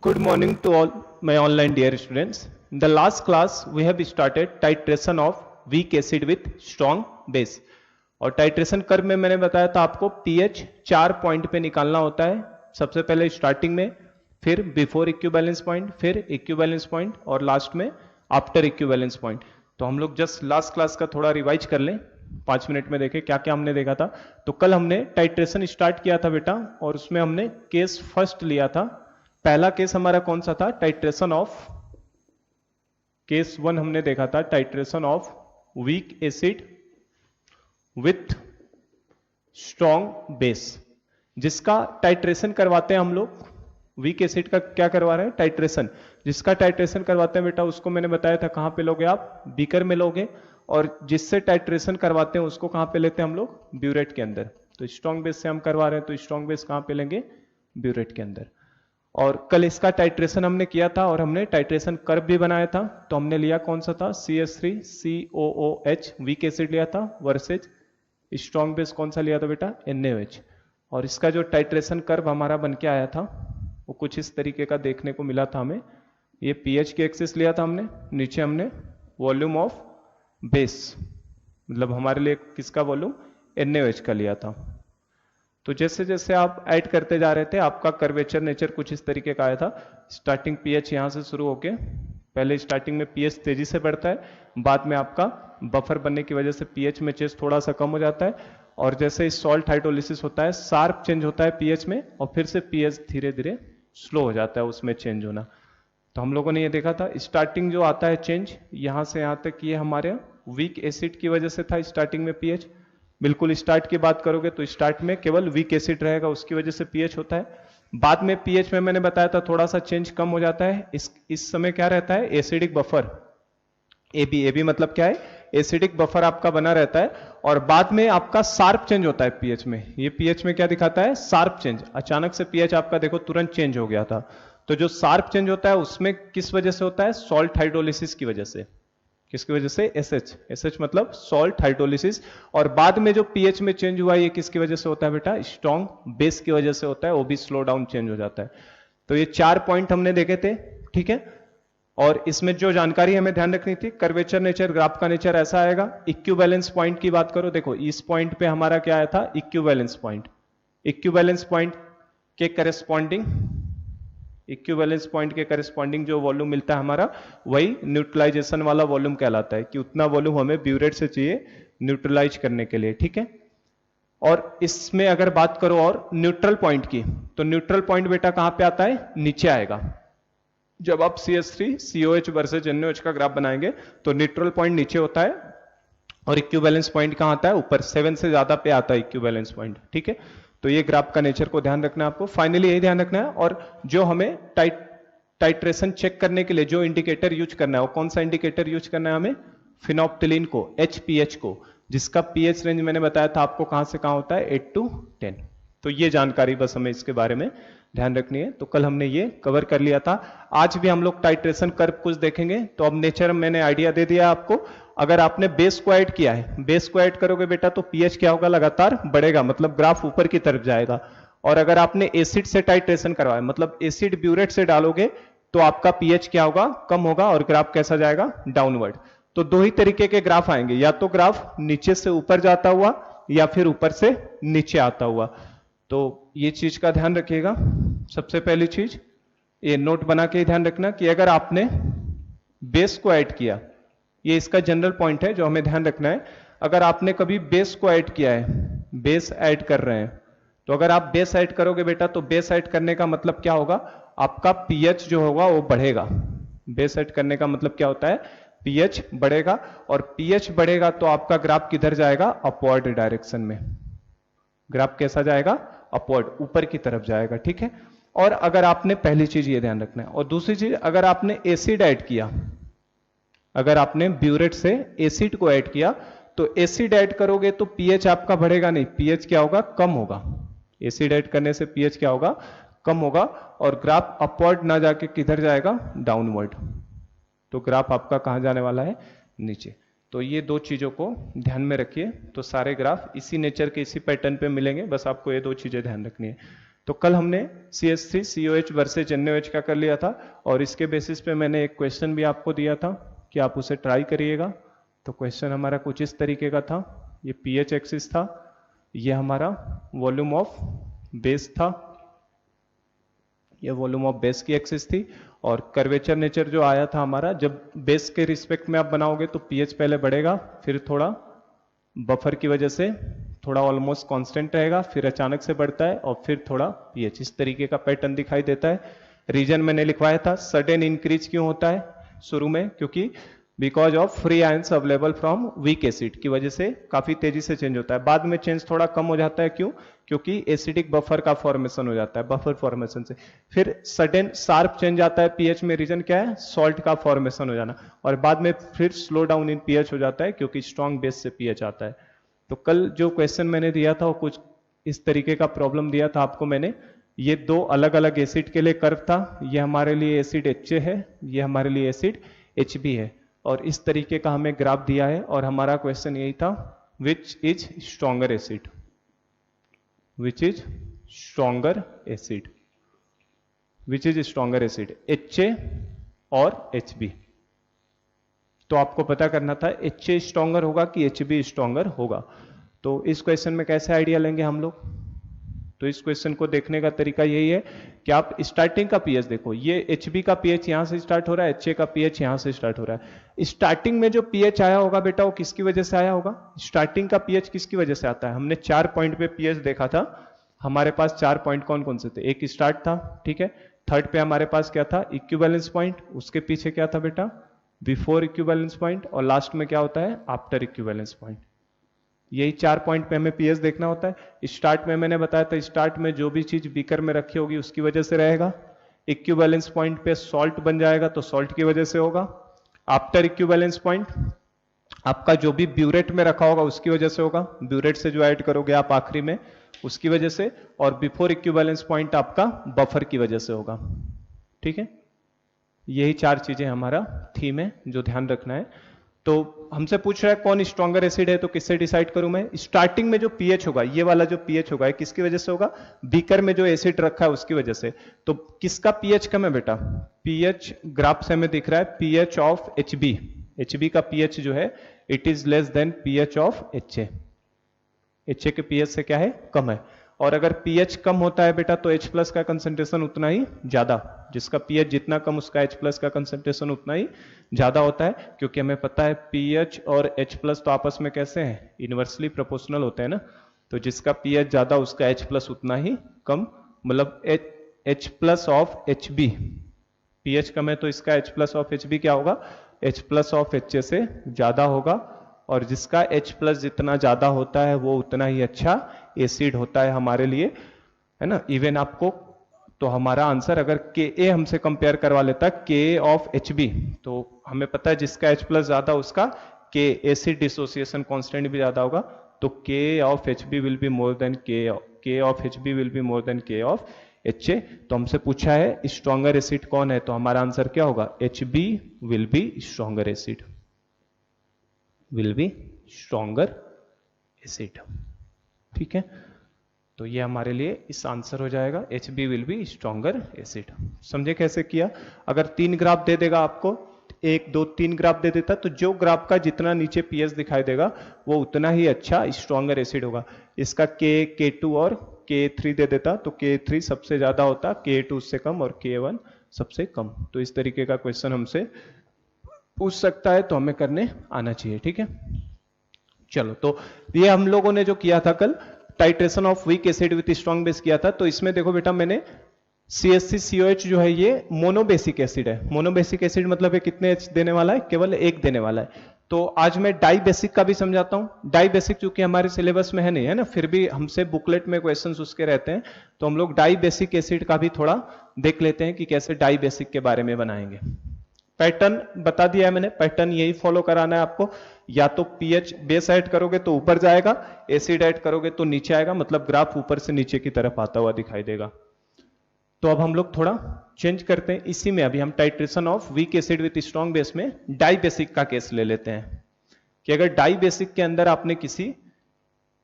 Good morning to all my online dear students. In the last class, we have started titration of weak acid with strong base. और titration curve में मैंने बताया था आपको pH 4 point पे निकालना होता है. सबसे पहले स्टार्टिंग में, फिर बिफोर इक्विवेलेंस पॉइंट, फिर इक्विवेलेंस पॉइंट और लास्ट में आफ्टर इक्विवेलेंस पॉइंट. तो हम लोग जस्ट लास्ट क्लास का थोड़ा रिवाइज कर लें, 5 मिनट में देखें क्या क्या हमने देखा था. तो कल हमने टाइट्रेशन स्टार्ट किया था बेटा, और उसमें हमने केस फर्स्ट लिया था. पहला केस हमारा कौन सा था? टाइट्रेशन ऑफ, केस 1 हमने देखा था, titration of weak acid with strong base, जिसका टाइट्रेशन करवाते हैं हम लोग. वीक एसिड का क्या करवा रहे हैं? टाइट्रेशन. जिसका टाइट्रेशन करवाते हैं बेटा, उसको मैंने बताया था कहां पे लोगे आप? बीकर में लोगे. और जिससे टाइट्रेशन करवाते हैं उसको कहां पे लेते हैं हम लोग? ब्यूरेट के अंदर. तो स्ट्रॉन्ग बेस से हम करवा रहे हैं, तो स्ट्रॉन्ग बेस कहां पे लेंगे? ब्यूरेट के अंदर. और कल इसका टाइट्रेशन हमने किया था और हमने टाइट्रेशन कर्व भी बनाया था. तो हमने लिया कौन सा था? CH3COOH वीक एसिड लिया था, वर्सेज स्ट्रॉन्ग बेस कौन सा लिया था बेटा? NaOH. और इसका जो टाइट्रेशन कर्व हमारा बन के आया था वो कुछ इस तरीके का देखने को मिला था हमें. ये pH की एक्सिस लिया था हमने, नीचे हमने वॉल्यूम ऑफ बेस, मतलब हमारे लिए किसका वॉल्यूम? NaOH का लिया था. तो जैसे जैसे आप ऐड करते जा रहे थे आपका कर्वेचर नेचर कुछ इस तरीके का आया था. स्टार्टिंग pH यहां से शुरू होके, पहले स्टार्टिंग में pH तेजी से बढ़ता है, बाद में आपका बफर बनने की वजह से pH में चेंज थोड़ा सा कम हो जाता है, और जैसे सॉल्ट हाइड्रोलिसिस होता है शार्प चेंज होता है pH में, और फिर से pH धीरे धीरे स्लो हो जाता है उसमें चेंज होना. तो हम लोगों ने ये देखा था स्टार्टिंग जो आता है चेंज यहां से यहां तक, ये हमारे वीक एसिड की वजह से था. स्टार्टिंग में pH, बिल्कुल स्टार्ट की बात करोगे तो स्टार्ट में केवल वीक एसिड रहेगा, उसकी वजह से pH होता है. बाद में pH में मैंने बताया था थोड़ा सा चेंज कम हो जाता है. इस समय क्या रहता है? एसिडिक बफर, AB मतलब क्या है? एसिडिक बफर आपका बना रहता है. और बाद में आपका शार्प चेंज होता है pH में. ये pH में क्या दिखाता है? Sharp change. अचानक से pH आपका देखो तुरंत चेंज हो गया था. तो जो शार्प चेंज होता है उसमें किस वजह से होता है? सॉल्ट हाइड्रोलिसिस की वजह से. किसकी वजह से? SH मतलब सॉल्ट हाइड्रोलिसिस. और बाद में जो pH में चेंज हुआ ये किसकी वजह से होता है बेटा? स्ट्रॉन्ग बेस की वजह से होता है, वो भी स्लो डाउन चेंज हो जाता है. तो ये 4 पॉइंट हमने देखे थे, ठीक है. और इसमें जो जानकारी हमें ध्यान रखनी थी, कर्वेचर नेचर, ग्राफ का नेचर ऐसा आएगा. इक्विवेलेंस पॉइंट की बात करो, देखो इस पॉइंट पे हमारा क्या आया था? Equivalence point. इक्विवेलेंस पॉइंट के करेस्पॉन्डिंग, इक्विवेलेंस पॉइंट के करेस्पॉन्डिंग जो वॉल्यूम मिलता है हमारा, वही न्यूट्रलाइजेशन वाला वॉल्यूम कहलाता है, कि उतना वॉल्यूम हमें ब्यूरेट से चाहिए न्यूट्रलाइज करने के लिए, ठीक है. और इसमें अगर बात करो और न्यूट्रल पॉइंट की, तो न्यूट्रल पॉइंट बेटा कहां पे आता है? नीचे आएगा. जब आप CH3COH वर्सेज NaOH का ग्राफ बनाएंगे तो न्यूट्रल पॉइंट नीचे होता है, और इक्विवेलेंस पॉइंट कहां आता है? ऊपर. 7 से ज्यादा पे आता है इक्विवेलेंस पॉइंट, ठीक है. तो ये ग्राफ का नेचर को ध्यान रखना है आपको. फाइनली यही ध्यान रखना है. और जो हमें टाइट्रेशन चेक करने के लिए जो इंडिकेटर यूज करना है, वो कौन सा इंडिकेटर यूज करना है हमें? फिनोप्टिलीन को, HPH को, जिसका pH रेंज मैंने बताया था आपको कहां से कहां होता है? 8 to 10. तो ये जानकारी बस हमें इसके बारे में ध्यान रखनी है. तो कल हमने ये कवर कर लिया था. आज भी हम लोग टाइट्रेशन कर्व कुछ देखेंगे. तो अब नेचर मैंने आइडिया दे दिया आपको. अगर आपने बेस को ऐड किया है, बेस को ऐड करोगे बेटा तो pH क्या होगा? लगातार बढ़ेगा, मतलब ग्राफ ऊपर की तरफ जाएगा. और अगर आपने एसिड से टाइट्रेशन करवाया, मतलब एसिड ब्यूरेट से डालोगे, तो आपका pH क्या होगा? कम होगा, और ग्राफ कैसा जाएगा? डाउनवर्ड. तो दो ही तरीके के ग्राफ आएंगे, या तो ग्राफ नीचे से ऊपर जाता हुआ, या फिर ऊपर से नीचे आता हुआ. तो ये चीज का ध्यान रखिएगा. सबसे पहली चीज ये नोट बना के ध्यान रखना कि अगर आपने बेस को ऐड किया, ये इसका जनरल पॉइंट है जो हमें ध्यान रखना है. अगर आपने कभी बेस को ऐड किया है, बेस ऐड कर रहे हैं, तो अगर आप बेस ऐड करोगे बेटा, तो बेस ऐड करने का मतलब क्या होगा? आपका pH जो होगा वो बढ़ेगा. बेस ऐड करने का मतलब क्या होता है? pH बढ़ेगा. और pH बढ़ेगा तो आपका ग्राफ किधर जाएगा? अपवर्ड डायरेक्शन में. ग्राफ कैसा जाएगा? अपवर्ड, ऊपर की तरफ जाएगा, ठीक है. और अगर आपने, पहली चीज ये ध्यान रखना है. और दूसरी चीज, अगर आपने एसिड ऐड किया, अगर आपने ब्यूरेट से एसिड को ऐड किया, तो एसिड ऐड करोगे तो pH आपका बढ़ेगा नहीं, pH क्या होगा? कम होगा. एसिड ऐड करने से pH क्या होगा? कम होगा. और ग्राफ अपवर्ड ना जाके किधर जाएगा? डाउनवर्ड. तो ग्राफ आपका कहां जाने वाला है? नीचे. तो ये दो चीजों को ध्यान में रखिए. तो सारे ग्राफ इसी नेचर के, इसी पैटर्न पे मिलेंगे, बस आपको ये दो चीजें ध्यान रखनी है. तो कल हमने CH3COH वर्सेज NaOH का कर लिया था और इसके बेसिस पे मैंने एक क्वेश्चन भी आपको दिया था कि आप उसे ट्राई करिएगा। तो क्वेश्चन हमारा कुछ इस तरीके का था, ये pH एक्सिस था, ये हमारा वॉल्यूम ऑफ बेस था, ये वॉल्यूम ऑफ बेस की एक्सिस थी और कर्वेचर नेचर जो आया था हमारा, जब बेस के रिस्पेक्ट में आप बनाओगे तो pH पहले बढ़ेगा, फिर थोड़ा बफर की वजह से थोड़ा ऑलमोस्ट कांस्टेंट रहेगा, फिर अचानक से बढ़ता है और फिर थोड़ा pH, इस तरीके का पैटर्न दिखाई देता है। रीजन मैंने लिखवाया था, सडन इंक्रीज क्यों होता है शुरू में, क्योंकि because of free ions available from weak acid की वजह से काफी तेजी से चेंज होता है। बाद में चेंज थोड़ा कम हो जाता है, क्यों? क्योंकि एसिडिक बफर का फॉर्मेशन हो जाता है, बफर फॉर्मेशन से फिर सडन शार्प चेंज आता है पीएच में। रीजन क्या है? सॉल्ट का फॉर्मेशन हो जाना, और बाद में फिर स्लो डाउन इन पीएच हो जाता है क्योंकि स्ट्रॉन्ग बेस से पीएच आता है। तो कल जो क्वेश्चन मैंने दिया था वो कुछ इस तरीके का प्रॉब्लम दिया था आपको मैंने। ये दो अलग अलग एसिड के लिए कर्व था, ये हमारे लिए एसिड HA है, ये हमारे लिए एसिड HB है, और इस तरीके का हमें ग्राफ दिया है और हमारा क्वेश्चन यही था, which is stronger acid, which is stronger acid, which is stronger acid, HA और HB। तो आपको पता करना था HA स्ट्रॉन्गर होगा कि HB स्ट्रॉन्गर होगा। तो इस क्वेश्चन में कैसे आइडिया लेंगे हम लोग? तो इस क्वेश्चन को देखने का तरीका यही है कि आप स्टार्टिंग का पीएच देखो, ये HB का पीएच यहां से स्टार्ट हो रहा है, HA का पीएच यहां से स्टार्ट हो रहा है। स्टार्टिंग में जो पीएच आया होगा बेटा वो किसकी वजह से आया होगा? स्टार्टिंग का पीएच किसकी वजह से आता है? हमने 4 पॉइंट पे पीएच देखा था, हमारे पास 4 पॉइंट कौन कौन से थे? एक स्टार्ट था, ठीक है, थर्ड पे हमारे पास क्या था? इक्विवेलेंस पॉइंट, उसके पीछे क्या था बेटा? बिफोर इक्विवेलेंस पॉइंट, और लास्ट में क्या होता है? After equivalence point. यही 4 पॉइंट पे हमें पीएच देखना होता है। स्टार्ट में मैंने बताया था, स्टार्ट में जो भी चीज बीकर में रखी होगी उसकी वजह से रहेगा। इक्विवेलेंस पॉइंट पे सॉल्ट बन जाएगा तो सॉल्ट की वजह से होगा। आफ्टर इक्विवेलेंस पॉइंट आपका जो भी ब्यूरेट में रखा होगा उसकी वजह से होगा, ब्यूरेट से जो ऐड करोगे आप आखिरी में उसकी वजह से, और बिफोर इक्विवेलेंस पॉइंट आपका बफर की वजह से होगा, ठीक है। यही 4 चीजें हमारा थीम है जो ध्यान रखना है। तो हमसे पूछ रहा है कौन स्ट्रॉन्गर एसिड है, तो किससे डिसाइड करूं मैं? स्टार्टिंग में जो पीएच होगा, ये वाला जो पीएच होगा किसकी वजह से होगा? बीकर में जो एसिड रखा है उसकी वजह से। तो किसका पीएच कम है बेटा? पीएच ग्राफ से हमें दिख रहा है पीएच ऑफ HB, HB का पीएच जो है it is less than pH of HA, HA के पीएच से क्या है? कम है। और अगर पीएच कम होता है बेटा तो H+ का कंसंट्रेशन उतना ही ज्यादा, जिसका पीएच जितना कम उसका H+ का कंसंट्रेशन उतना ही ज्यादा होता है, क्योंकि हमें पता है पीएच और H+ तो आपस में कैसे हैं? इनवर्सली प्रोपोर्शनल होते हैं ना। तो जिसका पीएच ज्यादा उसका H+ उतना ही कम, मतलब H+ ऑफ HB, पीएच कम है तो इसका H+ ऑफ HB क्या होगा? H+ ऑफ HA से ज्यादा होगा, और जिसका H+ जितना ज्यादा होता है वो उतना ही अच्छा एसिड होता है हमारे लिए, है ना। इवन आपको तो हमारा आंसर अगर Ka हमसे कंपेयर करवा लेता Ka ऑफ HB, तो हमें पता है जिसका H+ ज्यादा उसका K एसिड डिसोसिएशन कांस्टेंट भी ज्यादा होगा, तो K of HB will be more than K of HB will be more than K of HA। तो हमसे पूछा है स्ट्रॉन्गर एसिड कौन है, तो हमारा आंसर क्या होगा? HB will be stronger acid, will be stronger acid, ठीक है। तो ये हमारे लिए इस आंसर हो जाएगा, HB will be stronger acid. समझे कैसे किया? अगर 3 ग्राफ दे देगा आपको, 1 2 3 ग्राफ दे देता, तो जो ग्राफ का जितना नीचे पीएच दिखाई देगा वो उतना ही अच्छा स्ट्रॉन्गर एसिड होगा। इसका K, K2 और K3 दे देता तो K3 सबसे ज्यादा होता, K2 उससे कम और K1 सबसे कम। तो इस तरीके का क्वेश्चन हमसे पूछ सकता है, तो हमें करने आना चाहिए, ठीक है। चलो, तो ये हम लोगों ने जो किया था कल, titration of weak acid with strong base किया था। तो इसमें देखो बेटा, मैंने CH3COH जो है ये मोनोबेसिक एसिड है। मोनोबेसिक एसिड मतलब है कितने H देने वाला है? केवल 1 देने वाला है। तो आज मैं डाई बेसिक का भी समझाता हूं। डाई बेसिक चूंकि हमारे सिलेबस में है नहीं, है ना, फिर भी हमसे बुकलेट में क्वेश्चंस उसके रहते हैं, तो हम लोग डाई बेसिक एसिड का भी थोड़ा देख लेते हैं कि कैसे डाई बेसिक के बारे में बनाएंगे। पैटर्न बता दिया है मैंने, पैटर्न यही फॉलो कराना है आपको। या तो पीएच बेस ऐड करोगे तो ऊपर जाएगा, एसिड ऐड करोगे तो नीचे आएगा, मतलब ग्राफ ऊपर से नीचे की तरफ आता हुआ दिखाई देगा। तो अब हम लोग थोड़ा चेंज करते हैं इसी में। अभी हम titration of weak acid with strong base में डाई बेसिक का केस ले लेते हैं कि अगर डाई बेसिक के अंदर आपने किसी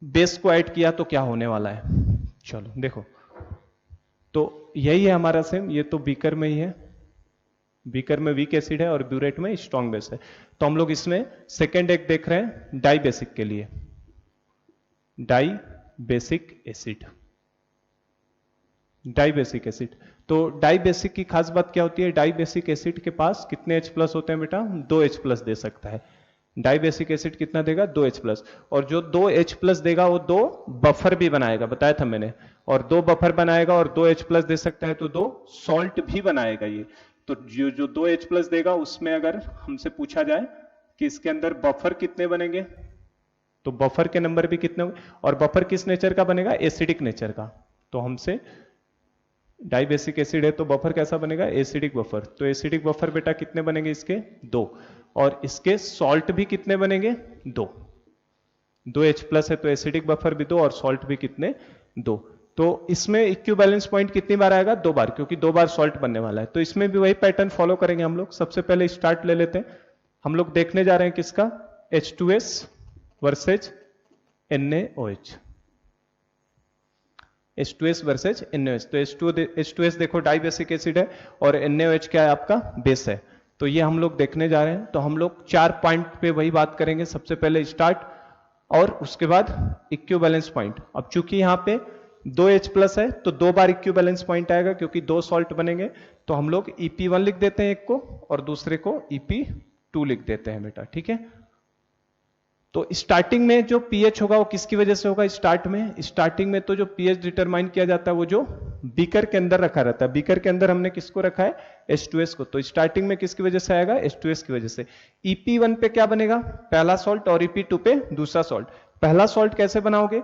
बेस को ऐड किया तो क्या होने वाला है। चलो देखो, तो यही है हमारा सेम, ये तो बीकर में ही है, बीकर में वीक एसिड है और ब्यूरेट में स्ट्रॉन्ग बेस है। तो हम लोग इसमें सेकेंड एक देख रहे हैं डाई बेसिक के लिए, dibasic acid, dibasic acid. तो डाई बेसिक की खास बात क्या होती है, डाई बेसिक एसिड के पास कितने H प्लस होते हैं बेटा, 2 H प्लस दे सकता है। डाई बेसिक एसिड कितना देगा, 2 H प्लस, और जो 2 H प्लस देगा वो 2 बफर भी बनाएगा, बताया था मैंने, और 2 बफर बनाएगा और 2 H प्लस दे सकता है तो 2 सॉल्ट भी बनाएगा ये। तो जो 2 H प्लस देगा उसमें अगर हमसे पूछा जाए कि इसके अंदर बफर कितने बनेंगे, तो बफर के नंबर भी कितने होंगे, और बफर किस नेचर का बनेगा, एसिडिक नेचर का। तो हमसे डाई बेसिक एसिड है तो बफर कैसा बनेगा, एसिडिक बफर। तो एसिडिक बफर बेटा कितने बनेंगे इसके, 2, और इसके सॉल्ट भी कितने बनेंगे, 2। 2 H प्लस है तो एसिडिक बफर भी 2 और सॉल्ट भी कितने, 2। तो इसमें इक्विवेलेंस पॉइंट कितनी बार आएगा, 2 बार, क्योंकि 2 बार सॉल्ट बनने वाला है। तो इसमें भी वही पैटर्न फॉलो करेंगे हम लोग। सबसे पहले स्टार्ट ले लेते हैं, हम लोग देखने जा रहे हैं किसका, H2S versus NaOH, H2S versus NaOH। तो H2S देखो डाई बेसिक एसिड है और NaOH क्या है आपका, बेस है। तो ये हम लोग देखने जा रहे हैं। तो हम लोग 4 पॉइंट पे वही बात करेंगे, सबसे पहले स्टार्ट और उसके बाद इक्विवेलेंस पॉइंट। अब चूंकि यहाँ पे 2 H प्लस है तो 2 बार इक्विवेलेंस पॉइंट आएगा क्योंकि 2 सॉल्ट बनेंगे। तो हम लोग EP1 लिख देते हैं एक को और दूसरे को EP2 लिख देते हैं बेटा, ठीक है। तो स्टार्टिंग में जो pH होगा वो किसकी वजह से होगा, स्टार्टिंग में तो जो pH डिटरमाइन किया जाता है वो जो बीकर के अंदर रखा रहता है। बीकर के अंदर हमने किसको रखा है, H2S को। तो स्टार्टिंग में किसकी वजह से आएगा, H2S की वजह से। EP1 पे क्या बनेगा, पहला सॉल्ट, और EP2 पे दूसरा सॉल्ट। पहला सॉल्ट कैसे बनाओगे,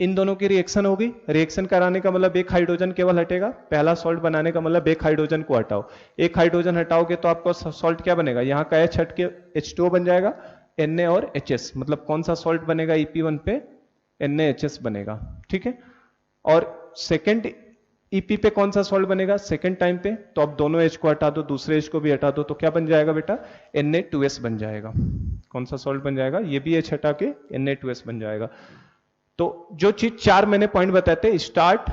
इन दोनों की रिएक्शन होगी, रिएक्शन कराने का मतलब एक हाइड्रोजन केवल हटेगा। पहला सॉल्ट बनाने का मतलब एक हाइड्रोजन को हटाओ, एक हाइड्रोजन हटाओगे तो आपको सॉल्ट क्या बनेगा, यहाँ का H हट के H2O बन जाएगा, Na और HS, मतलब कौन सा सॉल्ट बनेगा, EP1 पे NaHS बनेगा, ठीक है। और सेकंड EP पे कौन सा सॉल्ट बनेगा, सेकंड टाइम पे, तो अब दोनों H को हटा दो, दूसरे H को भी हटा दो, तो क्या बन जाएगा बेटा, Na2S बन जाएगा। कौन सा सॉल्ट बन जाएगा, ये भी H हटा के Na2S बन जाएगा। तो जो चीज 4 मैंने पॉइंट बताए थे, start,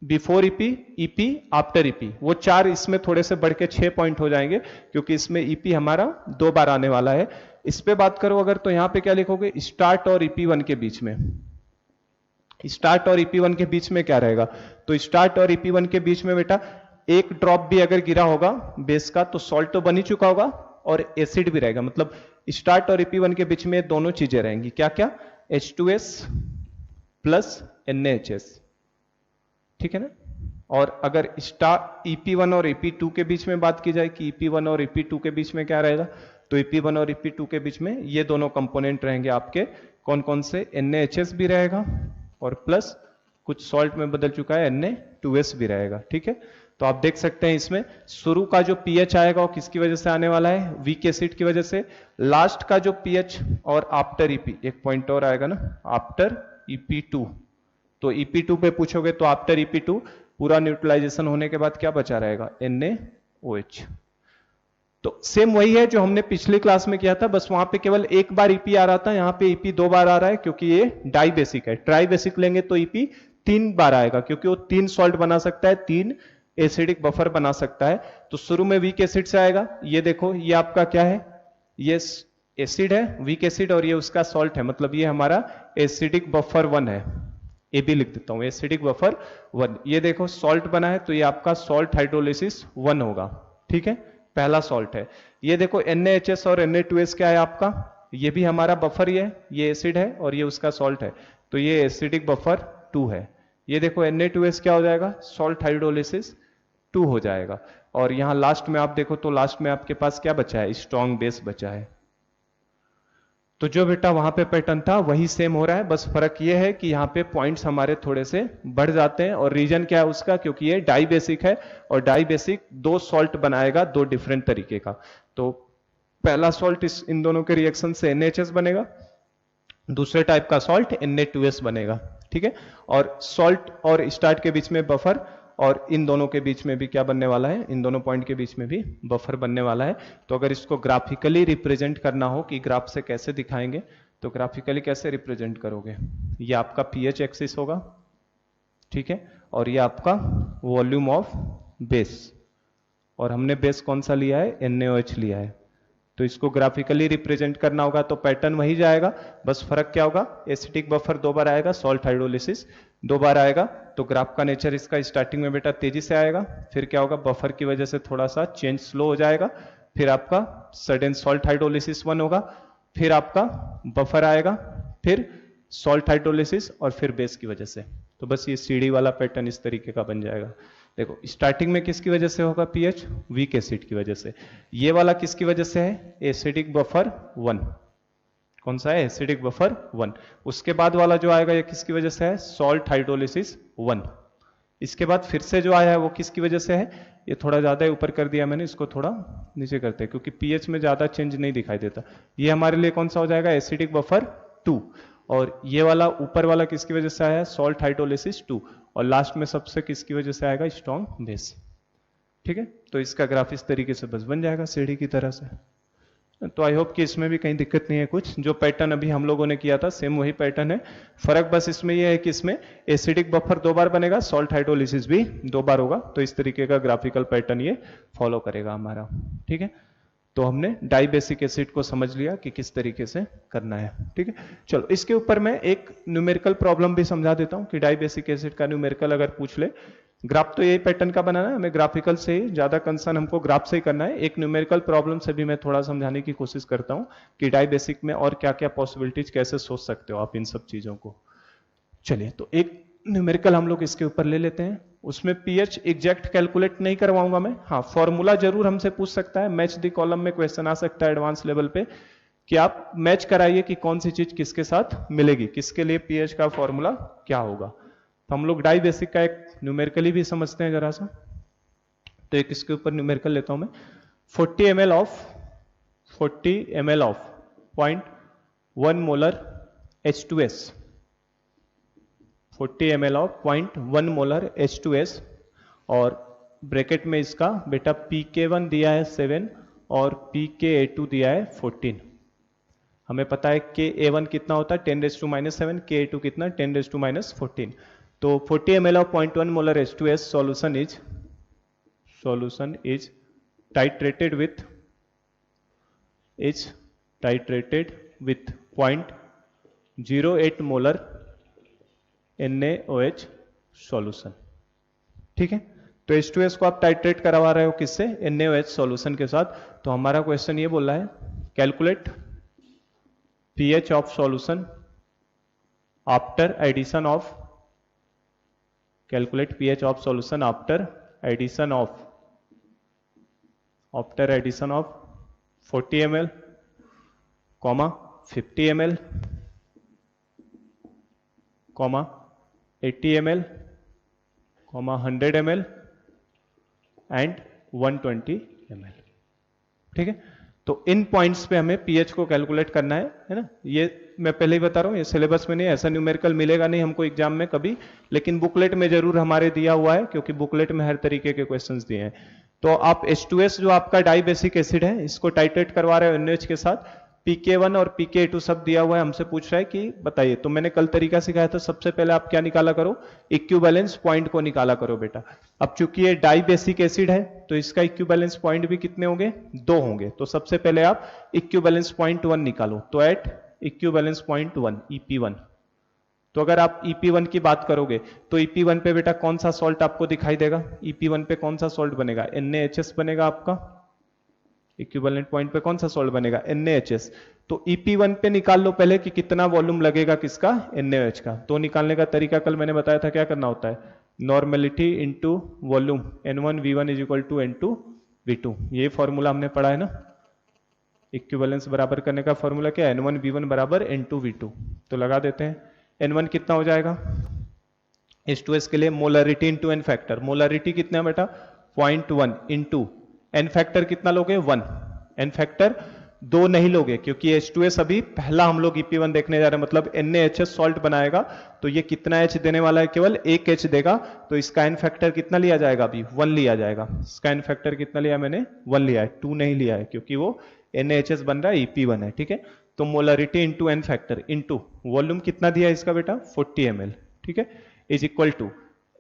before EP after EP, वो 4 इसमें थोड़े से बढ़ के 6 पॉइंट हो जाएंगे क्योंकि इसमें EP हमारा 2 बार आने वाला है। इस पे बात करो अगर, तो यहां पे क्या लिखोगे, स्टार्ट और EP1 के बीच में, स्टार्ट और EP1 के बीच में क्या रहेगा, तो स्टार्ट और EP1 के बीच में बेटा एक ड्रॉप भी अगर गिरा होगा बेस का तो सॉल्ट तो बन ही चुका होगा और एसिड भी रहेगा। मतलब स्टार्ट और EP1 के बीच में दोनों चीजें रहेंगी, क्या क्या, H2S प्लस NaHS, ठीक है ना। और अगर EP1 और EP2 के बीच में बात की जाए कि EP1 और EP2 के बीच में क्या रहेगा, तो EP1 और EP2 के बीच में ये दोनों कंपोनेंट रहेंगे आपके, कौन कौन से, NaHS भी रहेगा और प्लस कुछ सॉल्ट में बदल चुका है Na2S भी रहेगा, ठीक है। तो आप देख सकते हैं इसमें शुरू का जो pH आएगा वो किसकी वजह से आने वाला है, वीक एसिड की वजह से। लास्ट का जो pH और आफ्टर EP, एक पॉइंट और आएगा ना, आफ्टर EP2, तो EP2 पे पूछोगे तो आफ्टर EP2 पूरा न्यूट्रलाइजेशन होने के बाद क्या बचा रहेगा, NaOH। तो सेम वही है जो हमने पिछली क्लास में किया था, बस वहां पे केवल एक बार EP आ रहा था, यहाँ पे EP 2 बार आ रहा है क्योंकि ये डाई बेसिक है। ट्राई बेसिक लेंगे तो EP 3 बार आएगा क्योंकि वो 3 सॉल्ट बना सकता है, 3 एसिडिक बफर बना सकता है। तो शुरू में वीक एसिड से आएगा, ये देखो ये आपका क्या है, ये एसिड है, वीक एसिड, और ये उसका सॉल्ट है, मतलब ये हमारा एसिडिक बफर 1 है, ये भी लिख देता हूं, एसिडिक बफर 1। ये देखो सॉल्ट बना है तो ये आपका सॉल्ट हाइड्रोलिसिस 1 होगा, ठीक है, पहला सॉल्ट है। ये देखो NaHS और Na2S क्या है आपका, ये भी हमारा बफर ही है, ये एसिड है और ये उसका सॉल्ट है, तो ये एसिडिक बफर 2 है। ये देखो Na2S क्या हो जाएगा, सॉल्ट हाइड्रोलिसिस 2 हो जाएगा। और यहां लास्ट में आप देखो तो लास्ट में आपके पास क्या बचा है, स्ट्रॉन्ग बेस बचा है। तो जो बेटा वहां पे पैटर्न था वही सेम हो रहा है, बस फर्क ये है कि यहाँ पे पॉइंट्स हमारे थोड़े से बढ़ जाते हैं। और रीजन क्या है उसका, क्योंकि ये डाई बेसिक है और डाई बेसिक 2 सॉल्ट बनाएगा 2 डिफरेंट तरीके का। तो पहला सॉल्ट इन दोनों के रिएक्शन से NaHS बनेगा, दूसरे टाइप का सॉल्ट Na2S बनेगा, ठीक है। और सॉल्ट और स्टार्ट के बीच में बफर, और इन दोनों के बीच में भी क्या बनने वाला है, इन दोनों पॉइंट के बीच में भी बफर बनने वाला है। तो अगर इसको ग्राफिकली रिप्रेजेंट करना हो कि ग्राफ से कैसे दिखाएंगे, तो ग्राफिकली कैसे रिप्रेजेंट करोगे, ये आपका pH एक्सिस होगा, ठीक है, और ये आपका वॉल्यूम ऑफ बेस, और हमने बेस कौन सा लिया है, NaOH लिया है। तो इसको ग्राफिकली रिप्रेजेंट करना होगा तो पैटर्न वही जाएगा, बस फर्क क्या होगा, एसिटिक बफर 2 बार आएगा, सॉल्ट हाइड्रोलिसिस 2 बार आएगा। तो ग्राफ का नेचर इसका स्टार्टिंग में बेटा तेजी से आएगा, फिर क्या होगा, बफर की वजह से थोड़ा सा चेंज स्लो हो जाएगा, फिर आपका सडन सॉल्ट हाइड्रोलिसिस 1 होगा, फिर आपका बफर आएगा, फिर सॉल्ट हाइड्रोलिसिस, और फिर बेस की वजह से। तो बस ये सीढ़ी वाला पैटर्न इस तरीके का बन जाएगा। देखो स्टार्टिंग में किसकी वजह से होगा, पीएच, वीक एसिड की वजह से। ये वाला किसकी वजह से है, एसिडिक बफर 1। कौन सा है, एसिडिक बफर 1। उसके बाद वाला जो आएगा ये किसकी वजह से है, सॉल्ट हाइड्रोलिसिस 1। इसके बाद फिर से जो आया है वो किसकी वजह से है, ये थोड़ा ज्यादा ऊपर कर दिया मैंने, इसको थोड़ा नीचे करते हैं क्योंकि पीएच में ज्यादा चेंज नहीं दिखाई देता। ये हमारे लिए कौन सा हो जाएगा, एसिडिक बफर 2। और ये वाला ऊपर वाला किसकी वजह से आया है, सॉल्ट हाइड्रोलिसिस 2। और लास्ट में सबसे किसकी वजह से आएगा, स्ट्रॉन्ग बेस। ठीक है, तो इसका ग्राफ इस तरीके से बस बन जाएगा सीढ़ी की तरह से। तो आई होप कि इसमें भी कहीं दिक्कत नहीं है कुछ, जो पैटर्न अभी हम लोगों ने किया था सेम वही पैटर्न है। फर्क बस इसमें यह है कि इसमें एसिडिक बफर 2 बार बनेगा, सॉल्ट हाइड्रोलिसिस भी 2 बार होगा। तो इस तरीके का ग्राफिकल पैटर्न ये फॉलो करेगा हमारा। ठीक है, तो हमने डाई बेसिक एसिड को समझ लिया कि किस तरीके से करना है। ठीक है, चलो इसके ऊपर मैं एक न्यूमेरिकल प्रॉब्लम भी समझा देता हूं कि डाई बेसिक एसिड का न्यूमेरिकल अगर पूछ ले। ग्राफ तो यही पैटर्न का बनाना है, हमें ग्राफिकल से ही ज्यादा कंसर्न हमको ग्राफ से ही करना है। एक न्यूमेरिकल प्रॉब्लम से भी मैं थोड़ा समझाने की कोशिश करता हूं कि डाई बेसिक में और क्या क्या पॉसिबिलिटीज कैसे सोच सकते हो आप इन सब चीजों को। चलिए, तो एक न्यूमेरिकल हम लोग इसके ऊपर ले लेते हैं। उसमें पीएच एग्जैक्ट कैलकुलेट नहीं करवाऊंगा मैं, हाँ फॉर्मूला जरूर हमसे पूछ सकता है। मैच द कॉलम में क्वेश्चन आ सकता है एडवांस लेवल पे कि आप मैच कराइए कि कौन सी चीज किसके साथ मिलेगी, किसके लिए पीएच का फॉर्मूला क्या होगा। तो हम लोग डाई बेसिक का एक न्यूमेरिकली भी समझते हैं जरा सा। तो एक इसके ऊपर न्यूमेरिकल लेता हूं मैं। 40 ml of 0.1 molar H2S, 40 ml of 0.1 molar H2S, और ब्रैकेट में इसका बेटा pK1 दिया है 7 और pKa2 दिया है 14। हमें पता है Ka1 कितना होता है 10⁻⁷, Ka2 कितना 10⁻14। तो 40 ml of 0.1 molar H2S solution is titrated with 0.08 molar NaOH solution. ठीक है, तो H2S को आप टाइट्रेट करवा रहे हो किससे, NaOH सॉल्यूशन के साथ। तो हमारा क्वेश्चन ये बोल रहा है calculate pH of solution after addition of, calculate pH of solution after addition of 40 ml, 50 ml, 80 ml, 100 ml and 120 ml। ठीक है, तो इन पॉइंट्स पे हमें पीएच को कैलकुलेट करना है ना। ये मैं पहले ही बता रहा हूं, ये सिलेबस में नहीं, ऐसा न्यूमेरिकल मिलेगा नहीं हमको एग्जाम में कभी, लेकिन बुकलेट में जरूर हमारे दिया हुआ है क्योंकि बुकलेट में हर तरीके के क्वेश्चंस दिए हैं। तो आप H2S जो आपका डाई बेसिक एसिड है इसको टाइट्रेट करवा रहे हो NaOH के साथ, pK1 और pK2 सब दिया हुआ है, हमसे पूछ रहा है कि बताइए। तो मैंने कल तरीका सिखाया था, सबसे पहले आप क्या निकाला करो, इक्विवेलेंस पॉइंट को निकाला करो बेटा। अब चूंकि ये डाई बेसिक एसिड है तो इसका इक्विवेलेंस पॉइंट भी कितने होंगे, 2 होंगे। तो सबसे पहले आप इक्विवेलेंस पॉइंट 1 निकालो। तो एट इक्विवेलेंस पॉइंट 1 EP1, तो अगर आप EP1 की बात करोगे तो EP1 पे बेटा कौन सा सॉल्ट आपको दिखाई देगा, EP1 पे कौन सा सॉल्ट बनेगा, NaHS बनेगा आपका। इक्विवेलेंट पॉइंट पे कौन सा सॉल्ट बनेगा, NaHS। तो EP1 पे निकाल लो पहले कि कितना वॉल्यूम लगेगा किसका, NaOH का। तो निकालने का तरीका कल मैंने बताया था, क्या करना होता है, normality into volume, N1V1 is equal to N2V2। ये फॉर्मूला हमने पढ़ा है ना, इक्विवेलेंस बराबर करने का फॉर्मूला क्या है, N1V1 बराबर N2V2। तो लगा देते हैं, N1 कितना हो जाएगा H2S के लिए, molarity into N factor. Molarity कितना है बेटा 0.1 इंटू एन फैक्टर कितना लोगे 1। एन फैक्टर 2 नहीं लोगे क्योंकि H2S अभी पहला हम लोग EP1 देखने जा रहे हैं, मतलब NaHS सॉल्ट बनाएगा तो ये कितना H देने वाला है, केवल 1 H देगा। तो इसका एन फैक्टर कितना लिया जाएगा, अभी 1 लिया जाएगा। इसका एन फैक्टर कितना लिया मैंने, 1 लिया है, 2 नहीं लिया है क्योंकि वो NaHS बन रहा है EP1 है। ठीक है, तो molarity into N factor into volume कितना दिया इसका बेटा 40 ml। ठीक है, इज इक्वल टू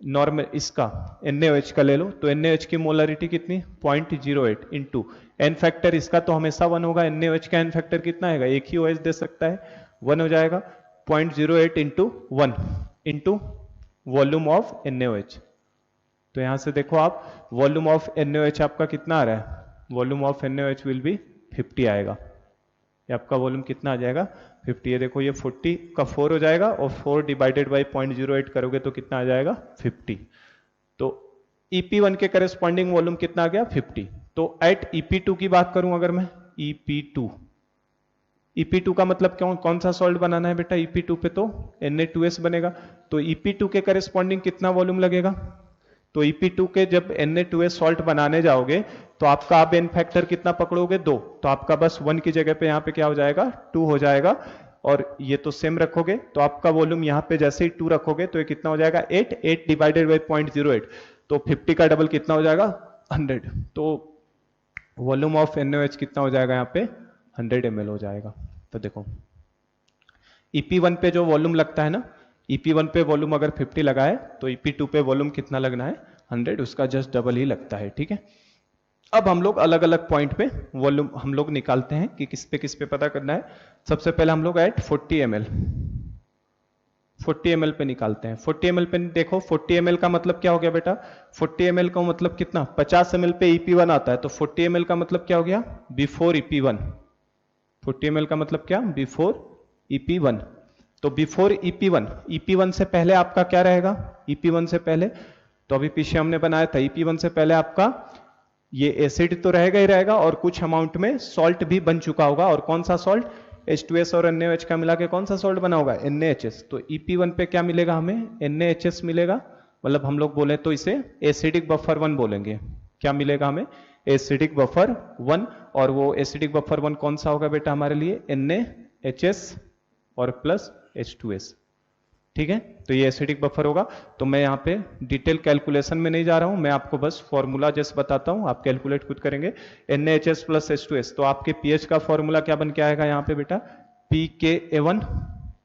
नॉर्मल इसका NaOH का ले लो, तो NaOH की मोलरिटी कितनी 0.08 इंटू एन फैक्टर, इसका तो हमेशा 1 होगा, NaOH का एन फैक्टर कितना आएगा, एक ही OH दे सकता है, 1 हो जाएगा, 0.08 into 1 into volume of NaOH। तो यहां से देखो आप वॉल्यूम ऑफ NaOH आपका कितना आ रहा है, volume of NaOH will be 50 आएगा, ये आपका वॉल्यूम कितना आ जाएगा 50। ये देखो ये 40 का 4 हो जाएगा और 4 डिवाइडेड बाई 0.08 करोगे तो कितना आ जाएगा 50। तो EP1 के करेस्पॉन्डिंग वॉल्यूम कितना आ गया 50। तो एट EP2 की बात करूं अगर मैं, EP2 का मतलब कौन सा सॉल्ट बनाना है बेटा, EP2 पे तो Na2S बनेगा, तो EP2 के करेस्पॉन्डिंग कितना वॉल्यूम लगेगा, तो EP2 के जब Na2S सॉल्ट बनाने जाओगे तो आपका आप एन फैक्टर कितना पकड़ोगे 2, तो आपका बस 1 की जगह पे यहाँ पे क्या हो जाएगा 2 हो जाएगा, और ये तो सेम रखोगे तो आपका वॉल्यूम यहाँ पे जैसे ही 2 रखोगे तो ये कितना हो जाएगा 8 डिवाइडेड बाई 0.08, तो 50 का डबल कितना हो जाएगा 100, तो वॉल्यूम ऑफ NaOH कितना हो जाएगा यहाँ पे 100 ml हो जाएगा। तो देखो EP1 पे जो वॉल्यूम लगता है ना, EP1 पे वॉल्यूम अगर 50 लगाए तो EP2 पे वॉल्यूम कितना लगना है 100, उसका जस्ट डबल ही लगता है, ठीक है। अब हम लोग अलग अलग पॉइंट पे वॉल्यूम हम लोग निकालते हैं कि किस पे पता करना है। सबसे पहले हम लोग एट 40 ml पे निकालते हैं। 40 ml पे देखो 40 ml का मतलब क्या हो गया बेटा, 40 ml का मतलब कितना 50 ml पे EP1 आता है, तो 40 ml का मतलब क्या हो गया बिफोर EP1, 40 ml का मतलब क्या बिफोर EP1, तो बिफोर EP1 से पहले आपका क्या रहेगा, EP1 से पहले तो अभी पीछे हमने बनाया था, EP1 से पहले आपका ये एसिड तो रहेगा ही रहेगा और कुछ अमाउंट में सॉल्ट भी बन चुका होगा, और कौन सा सॉल्ट H2S और NaOH का मिला के कौन सा सॉल्ट बना होगा NaHS, तो EP1 पे क्या मिलेगा हमें NaHS मिलेगा, मतलब हम लोग बोले तो इसे एसिडिक बफर 1 बोलेंगे, क्या मिलेगा हमें एसिडिक बफर 1, और वो एसिडिक बफर 1 कौन सा होगा बेटा हमारे लिए NaHS और प्लस H2S, ठीक है। तो ये एसिडिक बफर होगा, तो मैं यहाँ पे डिटेल कैलकुलेशन में नहीं जा रहा हूं, मैं आपको बस फॉर्मूला जस्ट बताता हूं, आप कैलकुलेट खुद करेंगे। NaHS प्लस H2S, तो आपके pH का फॉर्मूला क्या बन के आएगा यहाँ पे बेटा pKa1,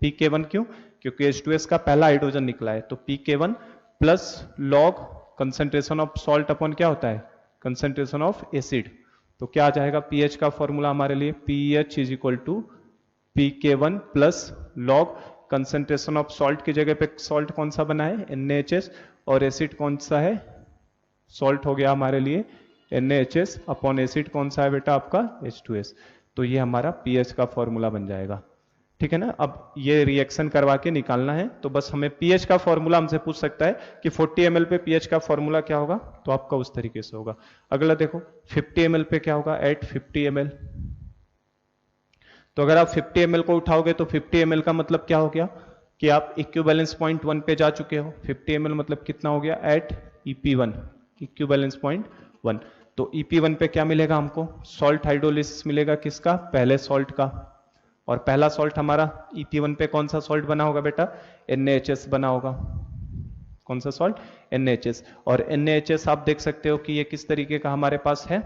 pK1 क्यों, क्योंकि H2S का पहला हाइड्रोजन निकला है, तो pK1 plus log concentration of salt upon क्या होता है कंसेंट्रेशन ऑफ एसिड, तो क्या आ जाएगा pH का फॉर्मूला हमारे लिए pH is equal to pK1 plus log concentration of salt की जगह पे सॉल्ट कौन सा बना है NaHS, और एसिड कौन सा है सॉल्ट हो गया हमारे लिए NaHS अपॉन एसिड कौन सा है बेटा आपका H2S, तो ये हमारा pH का फॉर्मूला बन जाएगा, ठीक है ना। अब ये रिएक्शन करवा के निकालना है, तो बस हमें pH का फॉर्मूला हमसे पूछ सकता है कि 40 ml पे pH का फॉर्मूला क्या होगा, तो आपका उस तरीके से होगा। अगला देखो 50 ml पे क्या होगा एट 50 ml, तो अगर आप 50 ml को उठाओगे तो 50 ml का मतलब क्या हो गया कि आप इक्विवेलेंस पॉइंट 1 पे जा चुके हो, 50 ml मतलब कितना हो गया एट EP1 इक्विवेलेंस पॉइंट 1, तो EP1 पे क्या मिलेगा हमको सॉल्ट हाइड्रोलिसिस मिलेगा किसका पहले सॉल्ट का, और पहला सॉल्ट हमारा EP1 पे कौन सा सॉल्ट बना होगा बेटा NaHS बना होगा, कौन सा सॉल्ट NaHS, और NaHS आप देख सकते हो कि ये किस तरीके का हमारे पास है,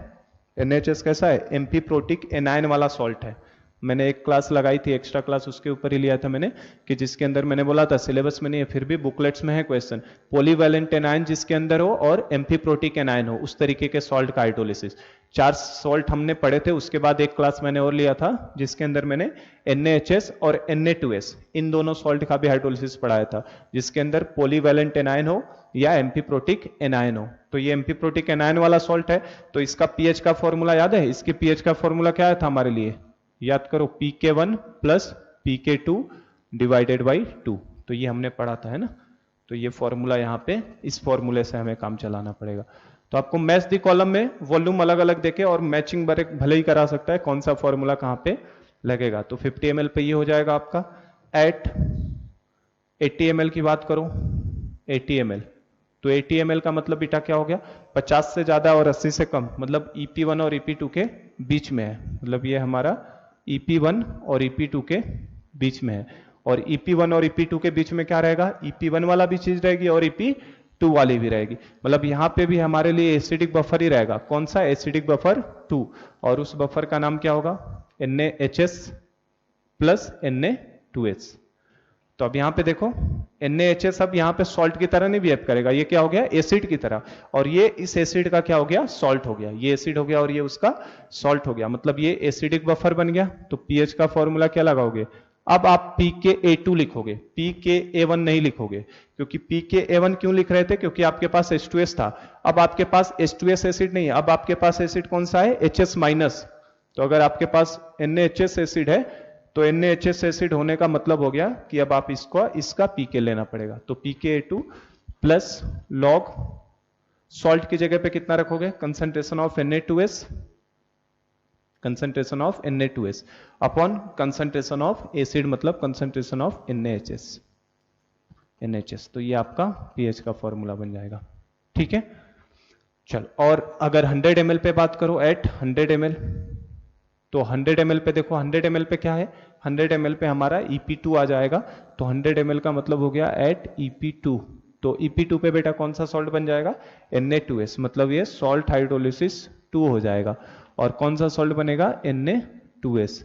NaHS कैसा है एम्फी प्रोटिक एनायन वाला सॉल्ट है। मैंने एक क्लास लगाई थी एक्स्ट्रा क्लास, उसके ऊपर ही लिया था मैंने, कि जिसके अंदर मैंने बोला था सिलेबस में नहीं है फिर भी बुकलेट्स में है क्वेश्चन, पॉलीवैलेंट एनायन जिसके अंदर हो और एम्फीप्रोटिक एनायन हो, उस तरीके के सॉल्ट का हाइड्रोलिसिस। 4 सॉल्ट हमने पढ़े थे, उसके बाद एक क्लास मैंने और लिया था जिसके अंदर मैंने NaHS और Na2S इन दोनों सॉल्ट का भी हाइड्रोलिसिस पढ़ाया था, जिसके अंदर पॉलीवैलेंट एनायन हो या एम्फीप्रोटिक एनायन हो। तो ये एम्फीप्रोटिक एनायन वाला सॉल्ट है, तो इसका pH का फॉर्मूला याद है, इसके pH का फॉर्मूला क्या था हमारे लिए, याद करो pK1 plus pK2 divided by 2, तो ये हमने पढ़ा था है ना। तो ये फॉर्मूला यहाँ पे इस फॉर्मूले से हमें काम चलाना पड़ेगा। तो आपको मैच दी कॉलम में वॉल्यूम अलग अलग देके और मैचिंग भले ही करा सकता है कौन सा फॉर्मूला कहाँ पे लगेगा। तो 50 ml पे ये हो जाएगा आपका एट 80 ml की बात करो 80 ml, तो 80 ml का मतलब बेटा क्या हो गया 50 से ज्यादा और 80 से कम, मतलब EP1 और EP2 के बीच में है, मतलब ये हमारा EP1 और EP2 के बीच में है, और EP1 और EP2 के बीच में क्या रहेगा EP1 वाला भी चीज रहेगी और EP2 वाली भी रहेगी, मतलब यहाँ पे भी हमारे लिए एसिडिक बफर ही रहेगा, कौन सा एसिडिक बफर 2, और उस बफर का नाम क्या होगा NaHS प्लस Na2S। तो अब यहाँ पे देखो NaHS अब यहाँ पे सॉल्ट की तरह नहीं बिहेव करेगा, ये क्या हो गया एसिड की तरह, और ये इस एसिड का क्या हो गया सॉल्ट हो गया, ये एसिड हो गया और ये उसका सॉल्ट हो गया, मतलब ये एसिडिक बफर बन गया। तो पीएच का फॉर्मूला क्या लगाओगे, अब आप pKa2 लिखोगे, pKa1 नहीं लिखोगे, क्योंकि pKa1 क्यों लिख रहे थे, क्योंकि आपके पास H2S था, अब आपके पास H2S एसिड नहीं है, अब आपके पास एसिड कौन सा है HS माइनस। तो अगर आपके पास NaHS एसिड है तो NaHS एसिड होने का मतलब हो गया कि अब आप इसका pK लेना पड़ेगा। तो pKa2 प्लस लॉग सॉल्ट की जगह पे कितना रखोगे, concentration of Na2S, concentration of Na2S upon concentration of acid मतलब कंसंट्रेशन ऑफ NaHS। तो ये आपका पीएच का फॉर्मूला बन जाएगा, ठीक है। चल, और अगर 100 ml पे बात करो एट 100 ml, तो 100 ml पे देखो 100 ml पे क्या है, 100 ml पे हमारा EP2 आ जाएगा, तो 100 ml का मतलब हो गया एट EP2। तो EP2 पे बेटा कौन सा सॉल्ट बन जाएगा, Na2S, मतलब ये सॉल्ट हाइड्रोलिसिस 2 हो जाएगा। और कौन सा सॉल्ट बनेगा, Na2S,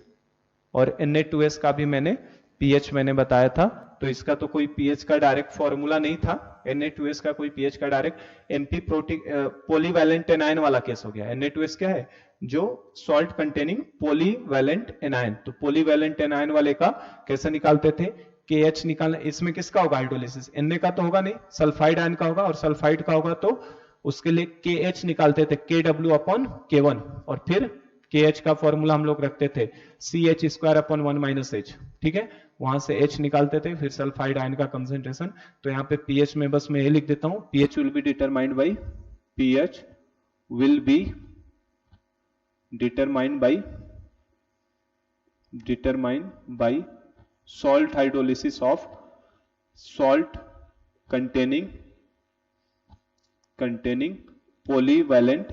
और Na2S का भी मैंने पीएच मैंने बताया था, तो इसका तो कोई पीएच का डायरेक्ट फॉर्मूला नहीं था, Na2S का कोई पीएच का direct, NP protein polyvalent anion वाला केस हो गया। Na2S क्या है, जो सॉल्ट कंटेनिंग पॉलीवैलेंट एनायन, तो पॉलीवैलेंट एनायन वाले का कैसे निकालते थे, KH निकालना, इसमें किसका होगा हाइड्रोलिसिस, Na का तो होगा नहीं, सल्फाइड आयन का होगा, और सल्फाइड का होगा तो उसके लिए KH निकालते थे, KW अपॉन K1, और फिर KH का फॉर्मूला हम लोग रखते थे CH square upon 1 minus H, ठीक है, वहां से H निकालते थे, फिर सल्फाइड आयन का कंसेंट्रेशन। तो यहाँ पे pH में बस मैं ये लिख देता हूं, pH will be determined by, pH will be determined by salt hydrolysis of salt containing polyvalent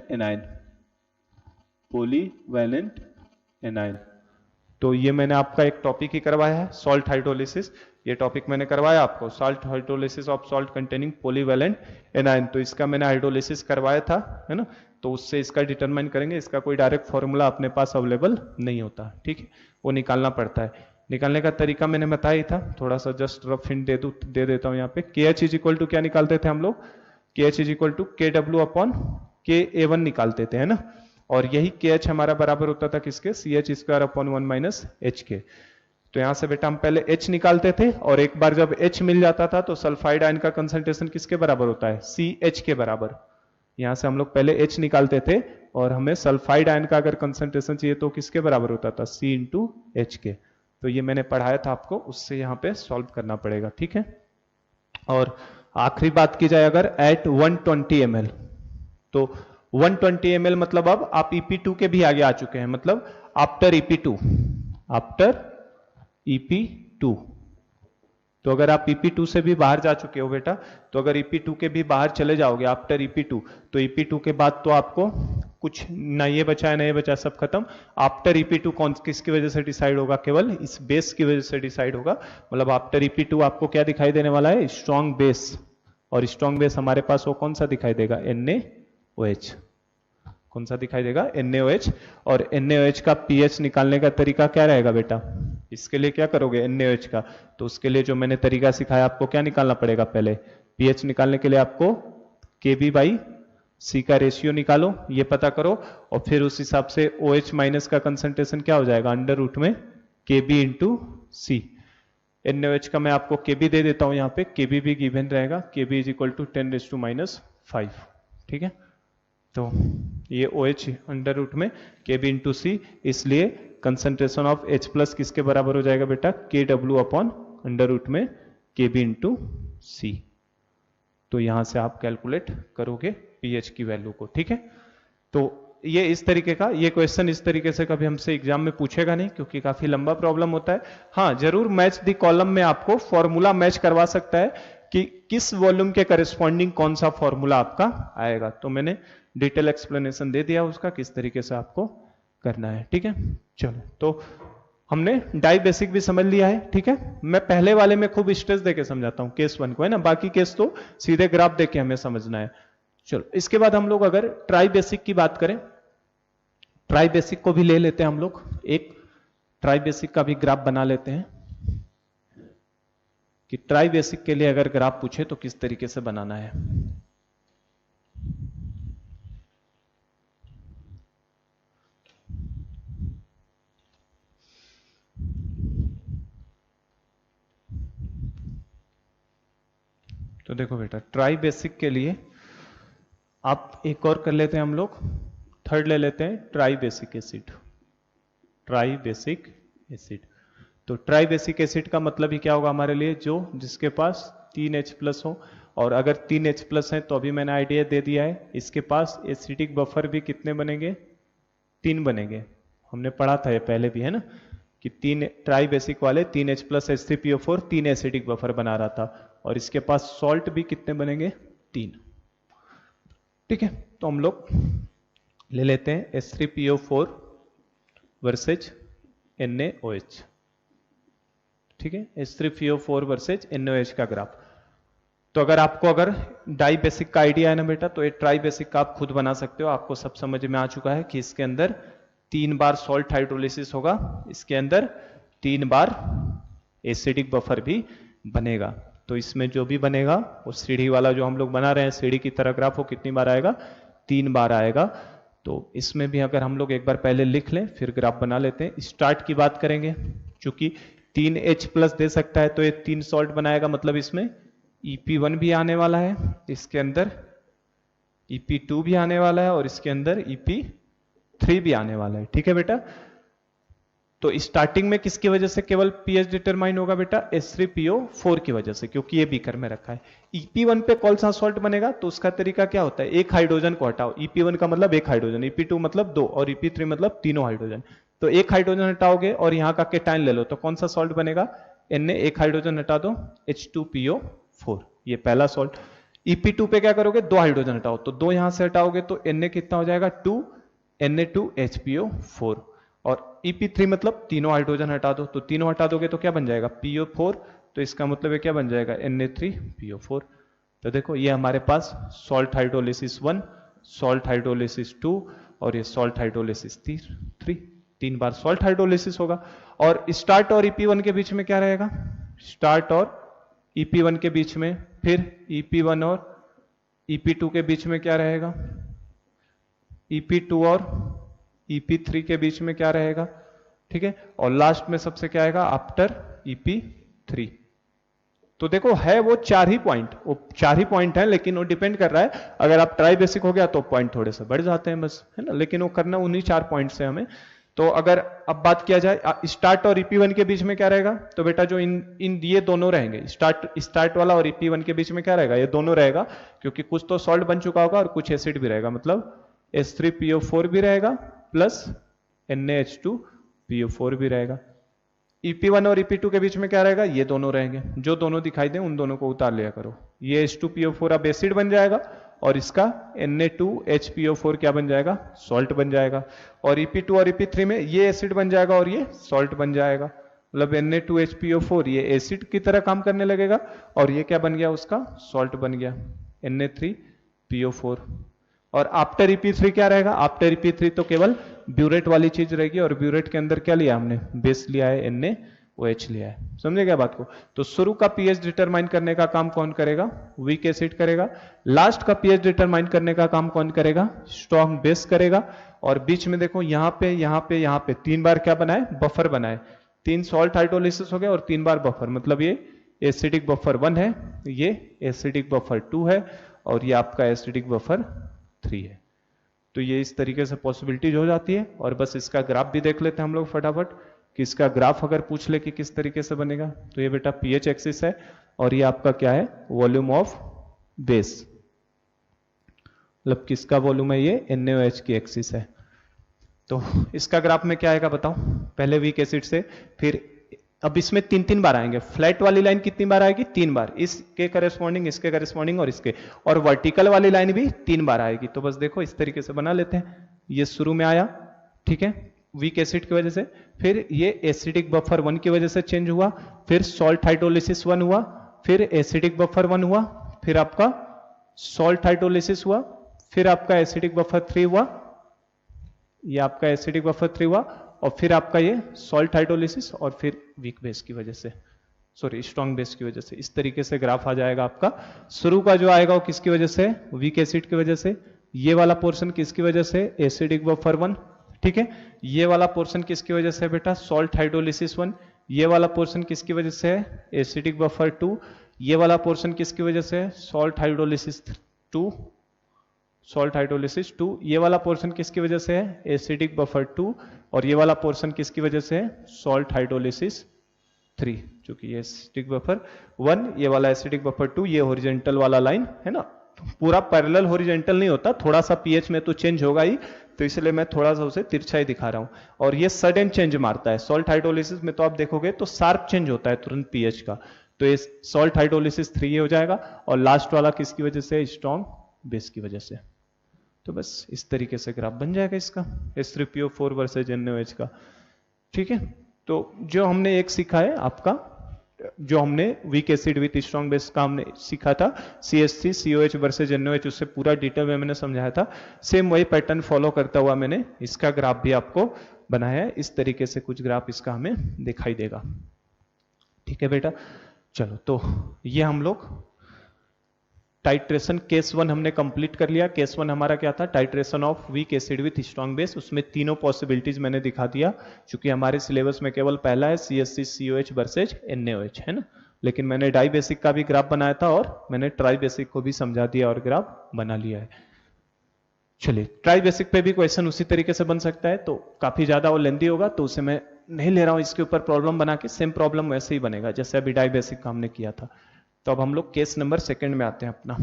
anion. तो ये मैंने आपका एक टॉपिक ही करवाया है, सॉल्ट हाइड्रोलिसिस, ये टॉपिक मैंने करवाया आपको, salt hydrolysis of salt containing polyvalent anion. तो इसका मैंने हाइड्रोलिसिस करवाया था, है ना, तो उससे इसका डिटरमाइन करेंगे, इसका कोई डायरेक्ट फॉर्मूला अपने पास अवेलेबल नहीं होता, ठीक है, वो निकालना पड़ता है। निकालने का तरीका मैंने बताया ही था, थोड़ा सा जस्ट रफ हिंट दे देता हूं यहाँ पे। KH इज इक्वल टू क्या निकालते थे हम लोग, KH is equal to KW upon KA1 निकालते थे, है ना, और यही KH हमारा बराबर होता था किसके, CH square upon 1 minus H के। तो यहां से बेटा हम पहले H निकालते थे, और एक बार जब H मिल जाता था तो सल्फाइड आयन का कंसंट्रेशन किसके बराबर होता है, CH के बराबर। यहां से हम लोग पहले H निकालते थे, और हमें सल्फाइड आयन का अगर कंसंट्रेशन चाहिए तो किसके बराबर होता था, C इंटू H के। तो ये मैंने पढ़ाया था आपको, उससे यहाँ पे सॉल्व करना पड़ेगा, ठीक है। और आखिरी बात की जाए अगर एट 120 ml, तो 120 ml मतलब अब आप EP2 के भी आगे आ चुके हैं, मतलब आफ्टर EP2, तो अगर आप EP2 से भी बाहर जा चुके हो बेटा, तो अगर EP2 के भी बाहर चले जाओगे आफ्टर EP2, तो EP2 के बाद तो आपको कुछ ना ये बचा है ना ये बचा, सब खत्म। आफ्टर EP2 कौन किसकी वजह से डिसाइड होगा, केवल इस बेस की वजह से डिसाइड होगा, मतलब आफ्टर EP2 आपको क्या दिखाई देने वाला है, स्ट्रॉन्ग बेस, और स्ट्रॉन्ग बेस हमारे पास वो कौन सा दिखाई देगा, NaOH, कौन सा दिखाई देगा, NaOH। और NaOH का pH निकालने का तरीका क्या रहेगा बेटा, इसके लिए क्या करोगे NaOH का, तो उसके लिए जो मैंने तरीका सिखाया आपको, क्या निकालना पड़ेगा, पहले pH निकालने के लिए आपको Kb/C का रेशियो निकालो, ये पता करो, और फिर उस हिसाब से OH माइनस का कंसंट्रेशन क्या हो जाएगा, अंडर रूट में Kb इंटू C। NaOH का मैं आपको Kb दे देता हूं, यहाँ पे Kb भी गिवन रहेगा, Kb इज इक्वल टू 10⁻⁵, ठीक है। तो ये OH अंडर रूट में Kb इंटू C, इसलिए कंसंट्रेशन ऑफ H प्लस किसके बराबर हो जाएगा बेटा, KW अपॉन अंडर रूट में Kb इंटू C। तो यहां से आप कैलकुलेट करोगे pH की वैल्यू को, ठीक है। तो ये इस तरीके का, ये क्वेश्चन इस तरीके से कभी हमसे एग्जाम में पूछेगा नहीं, क्योंकि काफी लंबा प्रॉब्लम होता है। हाँ, जरूर मैच द कॉलम में आपको फॉर्मूला मैच करवा सकता है कि किस वॉल्यूम के करस्पॉन्डिंग कौन सा फॉर्मूला आपका आएगा। तो मैंने डिटेल एक्सप्लेनेशन दे दिया उसका, किस तरीके से आपको करना है, ठीक है। चलो, तो हमने डाई बेसिक भी समझ लिया है, ठीक है। मैं पहले वाले में खूब स्ट्रेस देके समझाता हूं, केस 1 को, है ना, बाकी केस तो सीधे ग्राफ देके हमें समझना है। चलो, इसके बाद हम लोग अगर ट्राई बेसिक की बात करें, ट्राई बेसिक को भी ले लेते हैं हम लोग, एक ट्राई बेसिक का भी ग्राफ बना लेते हैं। कि ट्राई बेसिक के लिए अगर ग्राफ पूछे तो किस तरीके से बनाना है। तो देखो बेटा, ट्राई बेसिक के लिए आप एक और कर लेते हैं हम लोग, थर्ड ले लेते हैं, try basic acid. Try basic acid, तो ट्राई बेसिक एसिड का मतलब ही क्या होगा हमारे लिए, जो जिसके पास 3H+ हो, और अगर 3H+ है तो अभी मैंने आइडिया दे दिया है, इसके पास एसिडिक बफर भी कितने बनेंगे, 3 बनेंगे। हमने पढ़ा था ये पहले भी, है ना, कि 3 ट्राई बेसिक वाले 3H+ H3PO4 3 एसिडिक बफर बना रहा था, और इसके पास सॉल्ट भी कितने बनेंगे, 3। ठीक है, तो हम लोग ले लेते हैं H3PO4 वर्सेज NaOH। ठीक है, H3PO4 वर्सेज NaOH का ग्राफ। तो अगर डाई बेसिक का आइडिया है ना बेटा, तो ये ट्राई बेसिक का आप खुद बना सकते हो। आपको सब समझ में आ चुका है कि इसके अंदर 3 बार सॉल्ट हाइड्रोलिसिस होगा, इसके अंदर 3 बार एसिडिक बफर भी बनेगा। तो इसमें जो भी बनेगा वो सीढ़ी वाला जो हम लोग बना रहे हैं, सीढ़ी की तरह ग्राफ, वो कितनी बार आएगा, 3 बार आएगा। तो इसमें भी अगर हम लोग एक बार पहले लिख लें फिर ग्राफ बना लेते हैं। स्टार्ट की बात करेंगे, चूंकि 3H+ दे सकता है तो ये 3 सॉल्ट बनाएगा, मतलब इसमें EP1 भी आने वाला है, इसके अंदर EP2 भी आने वाला है, और इसके अंदर EP3 भी आने वाला है। ठीक है बेटा, तो स्टार्टिंग में किसकी वजह से केवल pH डिटरमाइन होगा बेटा, H3PO4 की वजह से, क्योंकि ये बीकर में रखा है। EP1 पे कौन सा सॉल्ट बनेगा, तो उसका तरीका क्या होता है, एक हाइड्रोजन को हटाओ। EP1 का मतलब एक हाइड्रोजन, EP2 मतलब 2, और EP3 मतलब तीनों हाइड्रोजन। तो एक हाइड्रोजन हटाओगे और यहाँ का केटाइन ले लो, तो कौन सा सॉल्ट बनेगा, Na, एक हाइड्रोजन हटा दो, H2PO4, ये पहला सॉल्ट। EP2 पे क्या करोगे, 2 हाइड्रोजन हटाओ, तो 2 यहां से हटाओगे तो Na कितना हो जाएगा, 2 Na2HPO4, और EP3 मतलब तीनों हाइड्रोजन हटा दो, तो तीनों हटा दोगे तो क्या बन जाएगा, PO4, तो इसका मतलब है क्या बन जाएगा, Na3PO4। तो देखो ये हमारे पास सॉल्ट हाइड्रोलिसिस 1, सॉल्ट हाइड्रोलिसिस 2, और ये सॉल्ट हाइड्रोलिसिस 3, 3 बार सॉल्ट हाइड्रोलिसिस होगा। और स्टार्ट और EP1 के बीच में क्या रहेगा, स्टार्ट और EP1 के बीच में, फिर EP1 और EP2 के बीच में क्या रहेगा, EP2 और EP3 के बीच में क्या रहेगा। ठीक है, और लास्ट में सबसे क्या आएगा, आफ्टर EP3। तो देखो है वो 4 ही पॉइंट, वो 4 ही पॉइंट है, लेकिन वो डिपेंड कर रहा है, अगर आप ट्राई बेसिक हो गया तो पॉइंट थोड़े से बढ़ जाते हैं बस, है ना, लेकिन वो करना उन्हीं 4 पॉइंट से हमें। तो अगर अब बात किया जाए स्टार्ट और EP1 के बीच में क्या रहेगा, तो बेटा जो इन ये दोनों रहेंगे, स्टार्ट वाला और EP1 के बीच में क्या रहेगा, ये दोनों रहेगा, क्योंकि कुछ तो सॉल्ट बन चुका होगा और कुछ एसिड भी रहेगा, मतलब H3PO4 भी रहेगा प्लस NaH2PO4 भी रहेगा। EP1 और EP2 के बीच में क्या रहेगा, ये दोनों रहेंगे, जो दोनों दिखाई दे उन दोनों को उतार लिया करो। ये H2PO4 अब एसिड बन जाएगा, और इसका Na2HPO4 क्या बन जाएगा, सॉल्ट बन जाएगा। और EP2 और EP3 में ये एसिड बन जाएगा और ये सॉल्ट बन जाएगा, मतलब Na2HPO4 ये एसिड की तरह काम करने लगेगा, और ये क्या बन गया, उसका सॉल्ट बन गया Na3PO4। और आफ्टर EP3 क्या रहेगा, आफ्टर EP3 तो केवल ब्यूरेट वाली चीज रहेगी, और ब्यूरेट के अंदर क्या लिया हमने, बेस लिया है, NaOH लिया है। समझे क्या बात को। तो शुरू का pH डिटरमाइन करने का काम कौन करेगा, वीक एसिड करेगा। लास्ट का pH डिटरमाइन करने का काम कौन करेगा, स्ट्रॉन्ग बेस करेगा। और बीच में देखो यहाँ पे 3 बार क्या बनाए, बफर बनाए, 3 सॉल्ट हाइड्रोलिसिस हो गया और 3 बार बफर, मतलब ये एसिडिक बफर 1 है, ये एसिडिक बफर 2 है, और ये आपका एसिडिक बफर 3 है। तो ये इस तरीके से पॉसिबिलिटीज हो जाती है। और बस इसका ग्राफ भी देख लेते हैं हम लोग फटाफट, कि इसका ग्राफ अगर पूछ ले कि किस तरीके से बनेगा, तो ये बेटा pH एक्सिस है, और ये आपका क्या है, वॉल्यूम ऑफ बेस, मतलब किसका वॉल्यूम है, ये NaOH की एक्सिस है। तो इसका ग्राफ में क्या आएगा बताओ, पहले वीक एसिड से, फिर अब इसमें 3 बार आएंगे। फ्लैट वाली लाइन कितनी बार आएगी, 3 बार, इसके करेस्पॉन्डिंग, इसके करेस्पॉन्डिंग और इसके, और वर्टिकल वाली लाइन भी 3 बार आएगी। तो बस देखो इस तरीके से बना लेते हैं। ये शुरू में आया, ठीक है, वीक एसिड की वजह से, फिर ये एसिडिक बफर 1 की वजह से चेंज हुआ, फिर सॉल्ट हाइड्रोलिसिस 1 हुआ, फिर एसिडिक बफर 1 हुआ, फिर आपका सॉल्ट हाइड्रोलिसिस हुआ, फिर आपका एसिडिक बफर 3 हुआ, ये आपका एसिडिक बफर 3 हुआ, और फिर आपका ये सॉल्ट हाइड्रोलिसिस, और फिर वीक बेस की वजह से। सॉरी स्ट्रॉन्ग बेस की वजह से। इस तरीके से ग्राफ आ जाएगा आपका। शुरू का जो आएगा वो किसकी वजह से, वीक एसिड की वजह से। ये वाला पोर्शन किसकी वजह से, एसिडिक बफर 1, ठीक है। ये वाला पोर्शन किसकी वजह से बेटा, सॉल्ट हाइड्रोलिसिस 1। ये वाला पोर्शन किसकी वजह से है, एसिडिक बफर 2। ये वाला पोर्शन किसकी वजह से है, सॉल्ट हाइड्रोलिसिस 2, सॉल्ट हाइड्रोलिसिस 2। ये वाला पोर्शन किसकी वजह से है, एसिडिक बफर 2। और ये वाला पोर्शन किसकी वजह से है, सॉल्ट हाइड्रोलिसिस 3, क्योंकि ये एसिडिक बफर 1, ये वाला एसिडिक बफर 2, ये हॉरिजॉन्टल वाला लाइन है ना। पूरा पैरेलल हॉरिजॉन्टल नहीं होता, थोड़ा सा पीएच में तो चेंज होगा ही, तो इसलिए मैं थोड़ा सा उसे तिरछा ही दिखा रहा हूं। और ये सडन चेंज मारता है, सॉल्ट हाइड्रोलिसिस में तो आप देखोगे तो शार्प चेंज होता है तुरंत पीएच का। तो ये सॉल्ट हाइड्रोलिसिस 3 हो जाएगा। और लास्ट वाला किसकी वजह से, स्ट्रॉन्ग बेस की वजह से। तो बस इस तरीके से ग्राफ बन जाएगा इसका, H3PO4 वर्सेज NaOH का, ठीक है। तो जो हमने एक सीखा है आपका, जो हमने week acid with strong base का हमने सीखा था, CH3COH वर्सेज NaOH, उससे पूरा डिटेल में मैंने समझाया था। सेम वही पैटर्न फॉलो करता हुआ मैंने इसका ग्राफ भी आपको बनाया है। इस तरीके से कुछ ग्राफ इसका हमें दिखाई देगा, ठीक है बेटा। चलो, तो ये हम लोग टाइट्रेशन केस 1 हमने कंप्लीट कर लिया। केस 1 हमारा क्या था, titration of weak acid with strong base. उसमें तीनों पॉसिबिलिटीज मैंने दिखा दिया, क्योंकि हमारे सिलेबस में केवल पहला है CH3COH वर्सेज NaOH, है ना। लेकिन मैंने डाई बेसिक का भी ग्राफ बनाया था और मैंने ट्राई बेसिक को भी समझा दिया और ग्राफ बना लिया है। चलिए, ट्राई बेसिक पे भी क्वेश्चन उसी तरीके से बन सकता है, तो काफी ज्यादा वो लेंदी होगा, तो उसे मैं नहीं ले रहा हूं इसके ऊपर प्रॉब्लम बना के। सेम प्रॉब्लम वैसे ही बनेगा जैसे अभी डाई बेसिक का हमने किया था। तो अब हम लोग केस नंबर 2 में आते हैं अपना।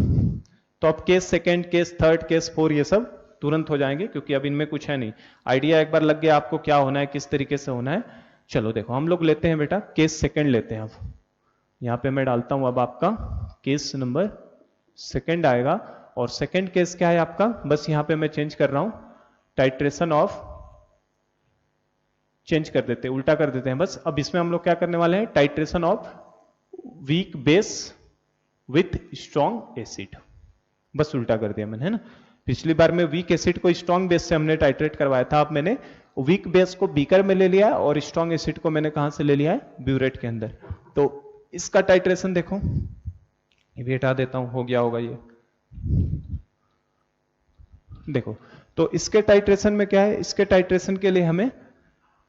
तो अब केस 2, केस 3, केस 4 ये सब तुरंत हो जाएंगे, क्योंकि अब इनमें कुछ है नहीं। आइडिया एक बार लग गया आपको क्या होना है, किस तरीके से होना है। चलो देखो, हम लोग लेते हैं बेटा केस 2 लेते हैं। अब यहां पे मैं डालता हूं अब आपका केस नंबर 2 आएगा। और सेकेंड केस क्या है आपका, बस यहां पे मैं चेंज कर रहा हूं, टाइट्रेशन ऑफ, चेंज कर देते हैं, उल्टा कर देते हैं बस। अब इसमें हम लोग क्या करने वाले हैं, titration of weak base with strong acid, बस उल्टा कर दिया मैंने, है ना। पिछली बार में वीक एसिड को स्ट्रॉन्ग बेस से हमने टाइट्रेट करवाया था। अब मैंने वीक बेस को बीकर में ले लिया और स्ट्रॉन्ग एसिड को मैंने कहां से ले लिया है, ब्यूरेट के अंदर। तो इसका टाइट्रेशन देखो, ये भी हटा देता हूं, हो गया होगा ये, देखो। तो इसके टाइट्रेशन में क्या है, इसके टाइट्रेशन के लिए हमें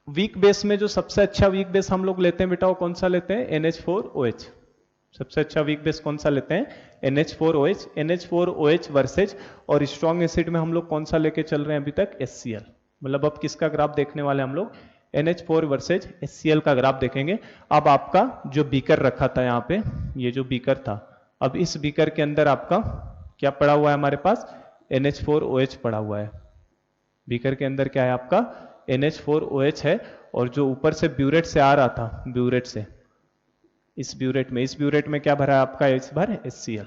वीक बेस में जो सबसे अच्छा वीक बेस हम लोग लेते हैं बेटा, वो कौन सा लेते हैं, NH4OH। सबसे अच्छा वीक बेस कौन सा लेते हैं, NH4OH। NH4OH वर्सेज, और स्ट्रॉन्ग एसिड में हम लोग कौन सा लेके चल रहे हैं अभी तक, HCl। मतलब अब किसका ग्राफ देखने वाले हम लोग, NH4 वर्सेज HCl का ग्राफ देखेंगे। अब आपका जो बीकर रखा था यहाँ पे, ये जो बीकर था, अब इस बीकर के अंदर आपका क्या पड़ा हुआ है हमारे पास, NH4OH पड़ा हुआ है। बीकर के अंदर क्या है आपका, NH4OH है। और जो ऊपर से ब्यूरेट से आ रहा था, ब्यूरेट से इस ब्यूरेट में क्या भरा है आपका, इस बार HCl।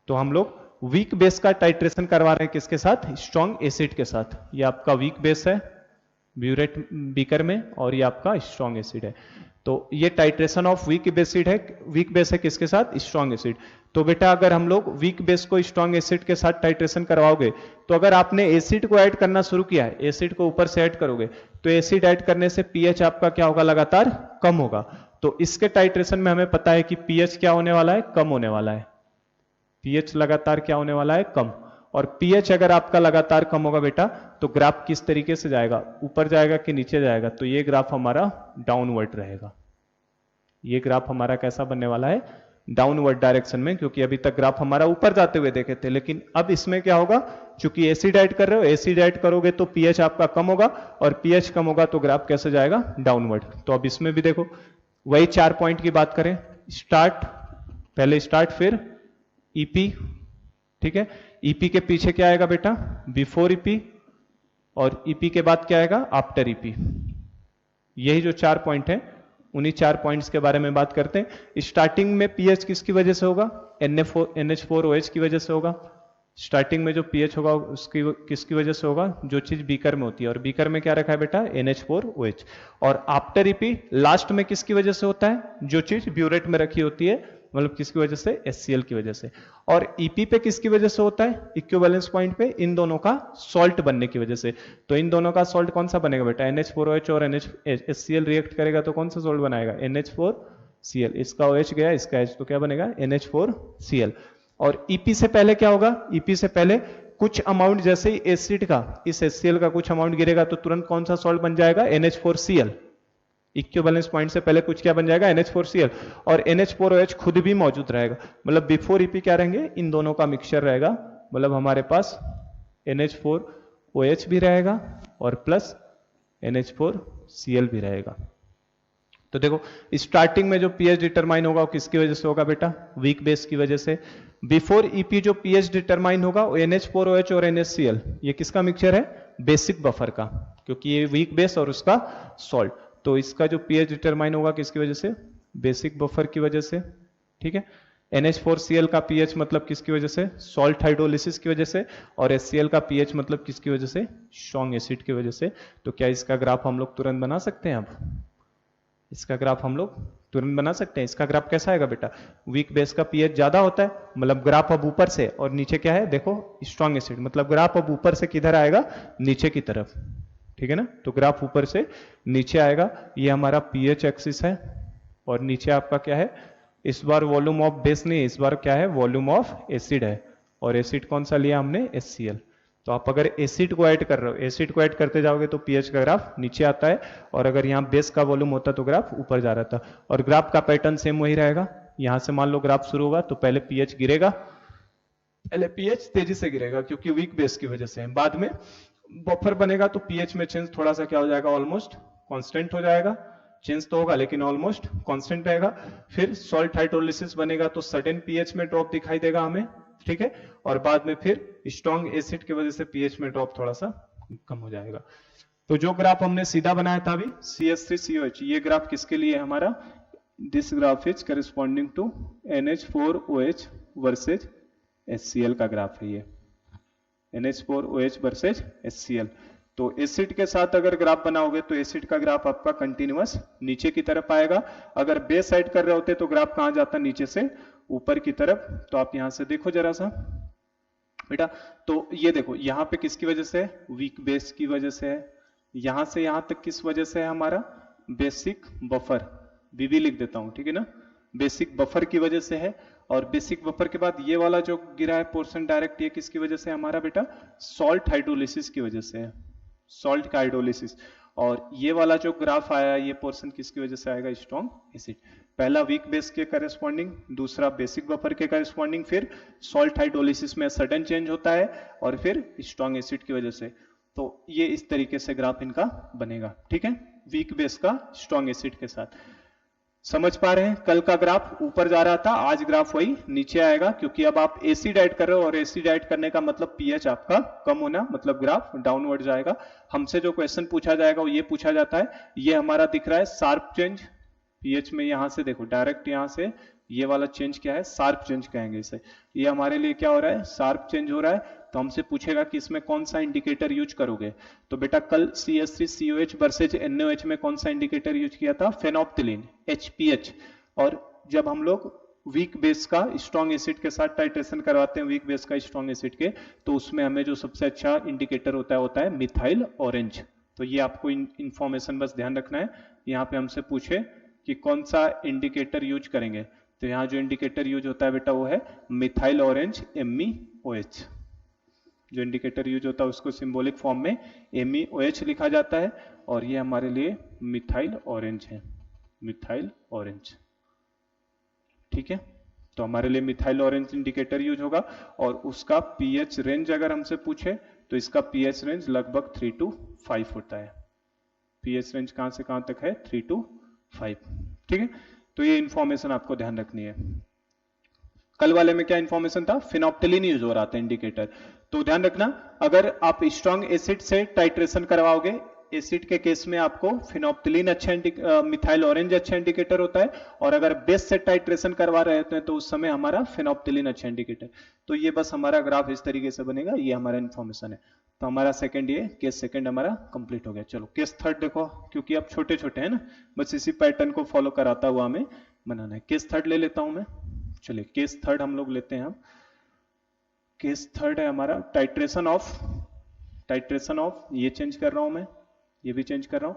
तो हम लोग वीक बेस का टाइट्रेशन करवा रहे हैं किसके साथ, स्ट्रॉन्ग एसिड के साथ। ये आपका वीक बेस है ब्यूरेट बीकर में, और ये आपका स्ट्रॉन्ग एसिड है। तो ये टाइट्रेशन ऑफ वीक बेसिड है, वीक बेस है किसके साथ, स्ट्रॉन्ग एसिड। तो बेटा अगर हम लोग वीक बेस को स्ट्रॉन्ग एसिड के साथ टाइट्रेशन करवाओगे, तो अगर आपने एसिड को ऐड करना शुरू किया है, एसिड को ऊपर से ऐड करोगे, तो एसिड ऐड करने से पीएच आपका क्या होगा, लगातार कम होगा। तो इसके टाइट्रेशन में हमें पता है कि पीएच क्या होने वाला है, कम होने वाला है। पीएच लगातार क्या होने वाला है, कम। और पीएच अगर आपका लगातार कम होगा बेटा, तो ग्राफ किस तरीके से जाएगा, ऊपर जाएगा कि नीचे जाएगा, तो ये ग्राफ हमारा डाउनवर्ड रहेगा। ये ग्राफ हमारा कैसा बनने वाला है, डाउनवर्ड डायरेक्शन में, क्योंकि अभी तक ग्राफ हमारा ऊपर जाते हुए देखे थे। लेकिन अब इसमें क्या होगा, क्योंकि एसिड ऐड कर रहे हो, एसिड ऐड करोगे तो पीएच आपका कम होगा, और पीएच कम होगा तो ग्राफ कैसे जाएगा, डाउनवर्ड। तो अब इसमें भी देखो, वही 4 पॉइंट की बात करें, स्टार्ट, पहले स्टार्ट, फिर ईपी, ठीक है। ईपी के पीछे क्या आएगा बेटा, बिफोर ईपी, और ईपी के बाद क्या आएगा, आफ्टर ईपी। यही जो 4 पॉइंट है, उन्हीं 4 पॉइंट्स के बारे में बात करते हैं। स्टार्टिंग में पीएच किसकी वजह से होगा, NH4OH की वजह से होगा। स्टार्टिंग में जो पीएच होगा उसकी किसकी वजह से होगा, जो चीज बीकर में होती है, और बीकर में क्या रखा है बेटा, NH4OH। और आफ्टर ईपी लास्ट में किसकी वजह से होता है, जो चीज ब्यूरेट में रखी होती है, मतलब किसकी वजह से, HCl की वजह से। और ईपी पे किसकी वजह से होता है, इक्विवेलेंस पॉइंट पे इन दोनों का सॉल्ट बनने की वजह से। तो इन दोनों का सॉल्ट कौन सा बनेगा बेटा, NH4OH और HCl रिएक्ट करेगा तो कौन सा सॉल्ट बनाएगा, NH4 Cl, इसका OH गया, इसका H, तो क्या बनेगा NH4Cl। और EP से पहले क्या होगा, EP से पहले कुछ अमाउंट, जैसे ही एसिड का इस HCl का कुछ अमाउंट गिरेगा तो तुरंत कौन सा सॉल्ट बन जाएगा, NH4Cl। इक्विवेलेंस पॉइंट से पहले कुछ क्या बन जाएगा, NH4Cl, और NH4OH खुद भी मौजूद रहेगा, मतलब बिफोर EP क्या रहेंगे, इन दोनों का मिक्सचर रहेगा, मतलब हमारे पास NH4OH भी रहेगा और प्लस NH4Cl भी रहेगा। तो देखो स्टार्टिंग में जो पीएच डिटरमाइन होगा वो किसकी वजह से होगा बेटा, वीक बेस की वजह से। बिफोर ईपी जो पीएच डिटरमाइन होगा वो NH4OH और NaCl, ये किसका मिक्सचर है, बेसिक बफर का, क्योंकि ये वीक बेस और उसका सॉल्ट। तो इसका जो पीएच डिटरमाइन होगा किसकी वजह से, बेसिक बफर की वजह से, ठीक है। NH4Cl का पीएच मतलब किसकी वजह से, सॉल्ट हाइड्रोलिसिस की वजह से, और HCl का पीएच मतलब किसकी वजह से, स्ट्रॉन्ग एसिड की वजह से। तो क्या इसका ग्राफ हम लोग तुरंत बना सकते हैं, अब इसका ग्राफ हम लोग तुरंत बना सकते हैं। इसका ग्राफ कैसा आएगा बेटा, वीक बेस का पीएच ज्यादा होता है, मतलब ग्राफ अब ऊपर से, और नीचे क्या है देखो स्ट्रॉन्ग एसिड, मतलब ग्राफ अब ऊपर से किधर आएगा, नीचे की तरफ, ठीक है ना। तो ग्राफ ऊपर से नीचे आएगा, ये हमारा पीएच एक्सिस है, और नीचे आपका क्या है, इस बार वॉल्यूम ऑफ बेस नहीं, इस बार क्या है, वॉल्यूम ऑफ एसिड है, और एसिड कौन सा लिया हमने, HCl। तो आप अगर एसिड को ऐड कर रहे हो, एसिड को ऐड करते जाओगे तो पीएच का ग्राफ नीचे आता है, और अगर यहाँ बेस का वॉल्यूम होता तो ग्राफ ऊपर जा रहा था। और ग्राफ का पैटर्न सेम वही रहेगा, यहां से मान लो ग्राफ शुरू होगा तो पहले पीएच गिरेगा, पहले पीएच तेजी से गिरेगा क्योंकि वीक बेस की वजह से, बाद में बफर बनेगा तो पीएच में चेंज थोड़ा सा क्या हो जाएगा, ऑलमोस्ट कांस्टेंट हो जाएगा, चेंज तो होगा लेकिन ऑलमोस्ट कांस्टेंट रहेगा। फिर सॉल्ट हाइड्रोलिसिस बनेगा तो सडन पीएच में ड्रॉप दिखाई देगा हमें, ठीक है, और बाद में फिर स्ट्रॉन्ग एसिड की वजह से पीएच में ड्रॉप थोड़ा सा कम हो जाएगा। तो जो ग्राफ हमने सीधा बनाया था अभी CH3COH, ये ग्राफ किसके लिए है हमारा, this graph is corresponding to NH4OH versus HCl का ग्राफ है ये, NH4OH वर्सेज HCl। तो एसिड के साथ अगर ग्राफ बनाओगे तो एसिड का ग्राफ आपका कंटिन्यूअस नीचे की तरफ आएगा, अगर बेस साइड कर रहे होते तो ग्राफ कहां जाता, नीचे से ऊपर की तरफ। तो आप यहां से देखो जरा सा बेटा, तो ये देखो यहां पे किसकी वजह से, वीक बेस की वजह से है, यहां से यहां तक किस वजह से है, हमारा बेसिक बफर, बीबी लिख देता हूं, ठीक है ना, बेसिक बफर की वजह से है। और बेसिक बफर के बाद ये वाला जो गिरा है पोर्शन डायरेक्ट, ये किसकी वजह से हमारा बेटा, सॉल्ट हाइड्रोलिसिस की वजह से है, सॉल्ट का हाइड्रोलिसिस। और ये वाला जो ग्राफ आया ये पोर्शन किसकी वजह से आएगा, स्ट्रॉन्ग एसिड। पहला वीक बेस के करस्पॉन्डिंग, दूसरा बेसिक बफर के करस्पॉन्डिंग, फिर सॉल्ट हाइड्रोलिसिस में सडन चेंज होता है, और फिर स्ट्रॉन्ग एसिड की वजह से। तो ये इस तरीके से ग्राफ इनका बनेगा, ठीक है, वीक बेस का स्ट्रॉन्ग एसिड के साथ। समझ पा रहे हैं, कल का ग्राफ ऊपर जा रहा था, आज ग्राफ वही नीचे आएगा, क्योंकि अब आप एसिड ऐड कर रहे हो, और एसिड ऐड करने का मतलब पीएच आपका कम होना, मतलब ग्राफ डाउनवर्ड जाएगा। हमसे जो क्वेश्चन पूछा जाएगा वो ये पूछा जाता है, ये हमारा दिख रहा है शार्प चेंज पीएच में, यहां से देखो डायरेक्ट यहां से ये वाला चेंज क्या है, शार्प चेंज कहेंगे इसे। ये हमारे लिए क्या हो रहा है, शार्प चेंज हो रहा है। तो हमसे पूछेगा कि इसमें कौन सा इंडिकेटर यूज करोगे, तो बेटा कल CH3COH वर्सेज NaOH में कौन सा इंडिकेटर यूज किया था, फेनोप्थिलीन HPH। और जब हम लोग वीक बेस का स्ट्रॉन्ग एसिड के साथ टाइट्रेशन करवाते हैं, वीक बेस का स्ट्रॉन्ग एसिड के, तो उसमें हमें जो सबसे अच्छा इंडिकेटर होता है मिथाइल ऑरेंज। तो ये आपको इंफॉर्मेशन बस ध्यान रखना है, यहाँ पे हमसे पूछे कि कौन सा इंडिकेटर यूज करेंगे, तो यहाँ जो इंडिकेटर यूज होता है बेटा वो है मिथाइल ऑरेंज MEOH। जो इंडिकेटर यूज होता है उसको सिंबॉलिक फॉर्म में MEOH लिखा जाता है, और ये हमारे लिए मिथाइल ऑरेंज है, मिथाइल ऑरेंज, ठीक है। तो हमारे लिए मिथाइल ऑरेंज इंडिकेटर यूज होगा, और उसका पीएच रेंज अगर हमसे पूछे तो इसका पीएच रेंज लगभग 3 to 5 होता है। पीएच रेंज कहां से कहां तक है, 3 to 5, ठीक है। तो ये इंफॉर्मेशन आपको ध्यान रखनी है। कल वाले में क्या इंफॉर्मेशन था, फिनोप्थिलीन यूज हो रहा था इंडिकेटर। तो ध्यान रखना, अगर आप स्ट्रॉन्ग एसिड से टाइट्रेशन करवाओगे, एसिड के केस में आपको फिनोप्थिलीन अच्छा, मिथाइल ऑरेंज अच्छा इंडिकेटर होता है, और अगर बेस से टाइट्रेशन करवा रहे हैं तो उस समय हमारा फिनोप्थिलीन अच्छा इंडिकेटर। तो ये बस हमारा ग्राफ इस तरीके से बनेगा, ये हमारा इंफॉर्मेशन है। तो हमारा सेकंड, ये केस सेकंड हमारा कंप्लीट हो गया। चलो केस थर्ड देखो, क्योंकि अब छोटे छोटे हैं ना, बस इसी पैटर्न को फॉलो कराता हुआ हमें बनाना है। केस थर्ड ले लेता हूं मैं, चलिए केस थर्ड हम लोग लेते हैं। हम केस थर्ड है हमारा टाइट्रेशन ऑफ, ये चेंज कर रहा हूं मैं, ये भी चेंज कर रहा हूं,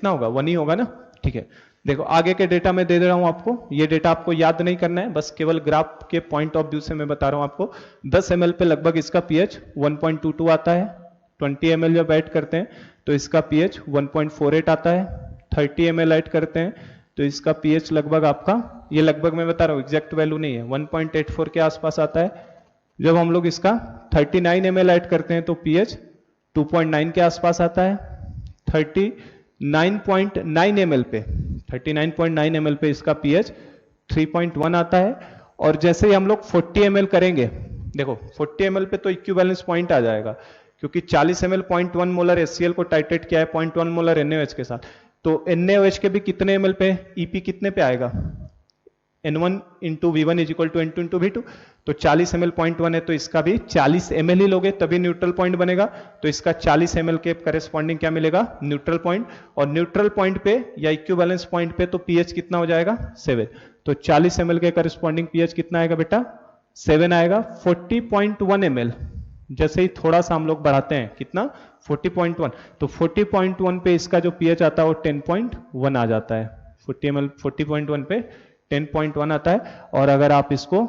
कितना होगा 1 ही होगा ना, ठीक है। देखो आगे के डेटा में दे दे रहा हूं आपको, ये डेटा आपको याद नहीं करना है, बस केवल ग्राफ के पॉइंट ऑफ व्यू से मैं बता रहा हूं आपको। 10 ml पे लगभग इसका पीएच 1.22 आता है, 20 ml जब ऐड करते हैं तो इसका पीएच 1.48 आता है, 30 ml ऐड करते हैं तो इसका पीएच लगभग आपका, ये लगभग मैं बता रहा हूँ एग्जैक्ट वैल्यू नहीं है, 1.84 के आसपास आता है। जब हम लोग इसका 39 ml ऐड करते हैं तो पीएच 2.9 के आसपास आता है, 30 39.9 ml पे 39.9 ml पे इसका pH 3.1 आता है। और जैसे ही हम लोग 40 ml करेंगे, देखो 40 ml पे तो इक्विवेलेंस पॉइंट आ जाएगा, क्योंकि 40 ml 0.1 मोलर HCl को टाइट्रेट किया है 0.1 मोलर NaOH के साथ, तो NaOH के भी कितने ml पे EP कितने पे आएगा, N1 into V1 is equal to N2 into V2, तो 40 ml 0.1 है तो इसका भी 40 ml ही लोगे तभी न्यूट्रल पॉइंट बनेगा, तो इसका 40 ml के करेस्पॉन्डिंग क्या मिलेगा, न्यूट्रल पॉइंट। और न्यूट्रल पॉइंट पे या इक्विवेलेंस पॉइंट पे तो pH कितना हो जाएगा 7, तो 40 ml के करेस्पॉन्डिंग pH कितना आएगा बेटा 7 आएगा। 40.1 ml जैसे ही थोड़ा सा हम लोग बढ़ाते हैं, कितना 40.1, तो 40.1 पे इसका जो pH आता है वो 10.1 आ जाता है। 40.1 पे 10.1 आता है। और अगर आप इसको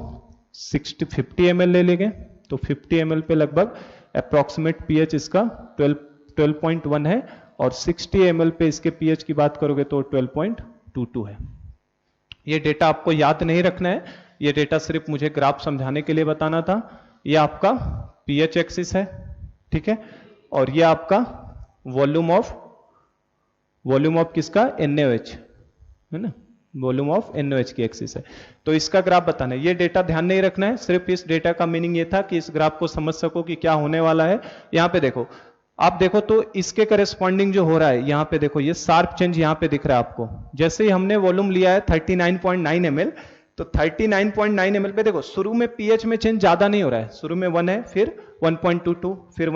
50 ml ले लेंगे तो 50 ml पे लगभग अप्रोक्सीमेट pH इसका 12.1 है, और 60 ml पे इसके pH की बात करोगे तो 12.22 है। ये डेटा आपको याद नहीं रखना है, ये डेटा सिर्फ मुझे ग्राफ समझाने के लिए बताना था। ये आपका pH एक्सिस है, ठीक है, और ये आपका वॉल्यूम ऑफ किसका NaOH है ना, वॉल्यूम ऑफ NaOH की एक्सिस है। तो इसका ग्राफ बताना है, ये डेटा ध्यान नहीं रखना है, सिर्फ इस डेटा का मीनिंग ये था कि इस ग्राफ को समझ सको कि क्या होने वाला है। यहाँ पे देखो, आप देखो तो इसके करेस्पॉन्डिंग जो हो रहा है यहाँ पे देखो, ये शार्प चेंज यहाँ पे दिख रहा है आपको। जैसे ही हमने वॉल्यूम लिया है 39.9 ml, तो 39.9 ml पे देखो शुरू में pH में चेंज ज्यादा नहीं हो रहा है, शुरू में 1 है, फिर 1.22, फिर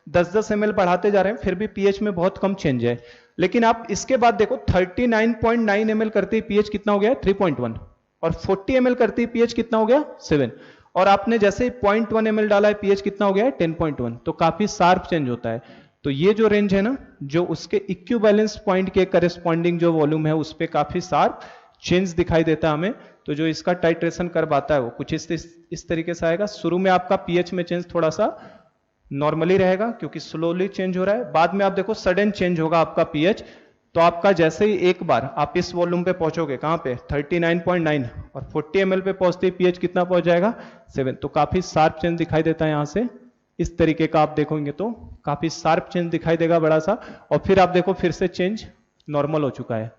10 ml बढ़ाते जा रहे हैं, फिर भी pH में बहुत कम चेंज है। लेकिन आप इसके बाद देखो 39.9 ml करते ही pH कितना हो गया 3.1, और 40 ml करते ही pH कितना हो गया 7, और आपने जैसे ही 0.1 ml डाला है pH कितना हो गया है 10.1, तो काफी शार्प चेंज होता है। तो ये जो रेंज है ना, जो उसके इक्विवेलेंस पॉइंट के करेस्पॉन्डिंग जो वॉल्यूम है उस पर काफी शार्प चेंज दिखाई देता है हमें। तो जो इसका टाइट्रेशन कर्व आता है वो कुछ इस तरीके से आएगा। शुरू में आपका pH में चेंज थोड़ा सा नॉर्मली रहेगा क्योंकि स्लोली चेंज हो रहा है, बाद में आप देखो सडन चेंज होगा आपका pH। तो आपका जैसे ही एक बार आप इस वॉल्यूम पे पहुंचोगे, कहां पे 39.9, और 40 ml पे पहुंचते ही pH कितना पहुंच जाएगा 7, तो काफी शार्प चेंज दिखाई देता है। यहां से इस तरीके का आप देखोगे तो काफी शार्प चेंज दिखाई देगा बड़ा सा, और फिर आप देखो फिर से चेंज नॉर्मल हो चुका है,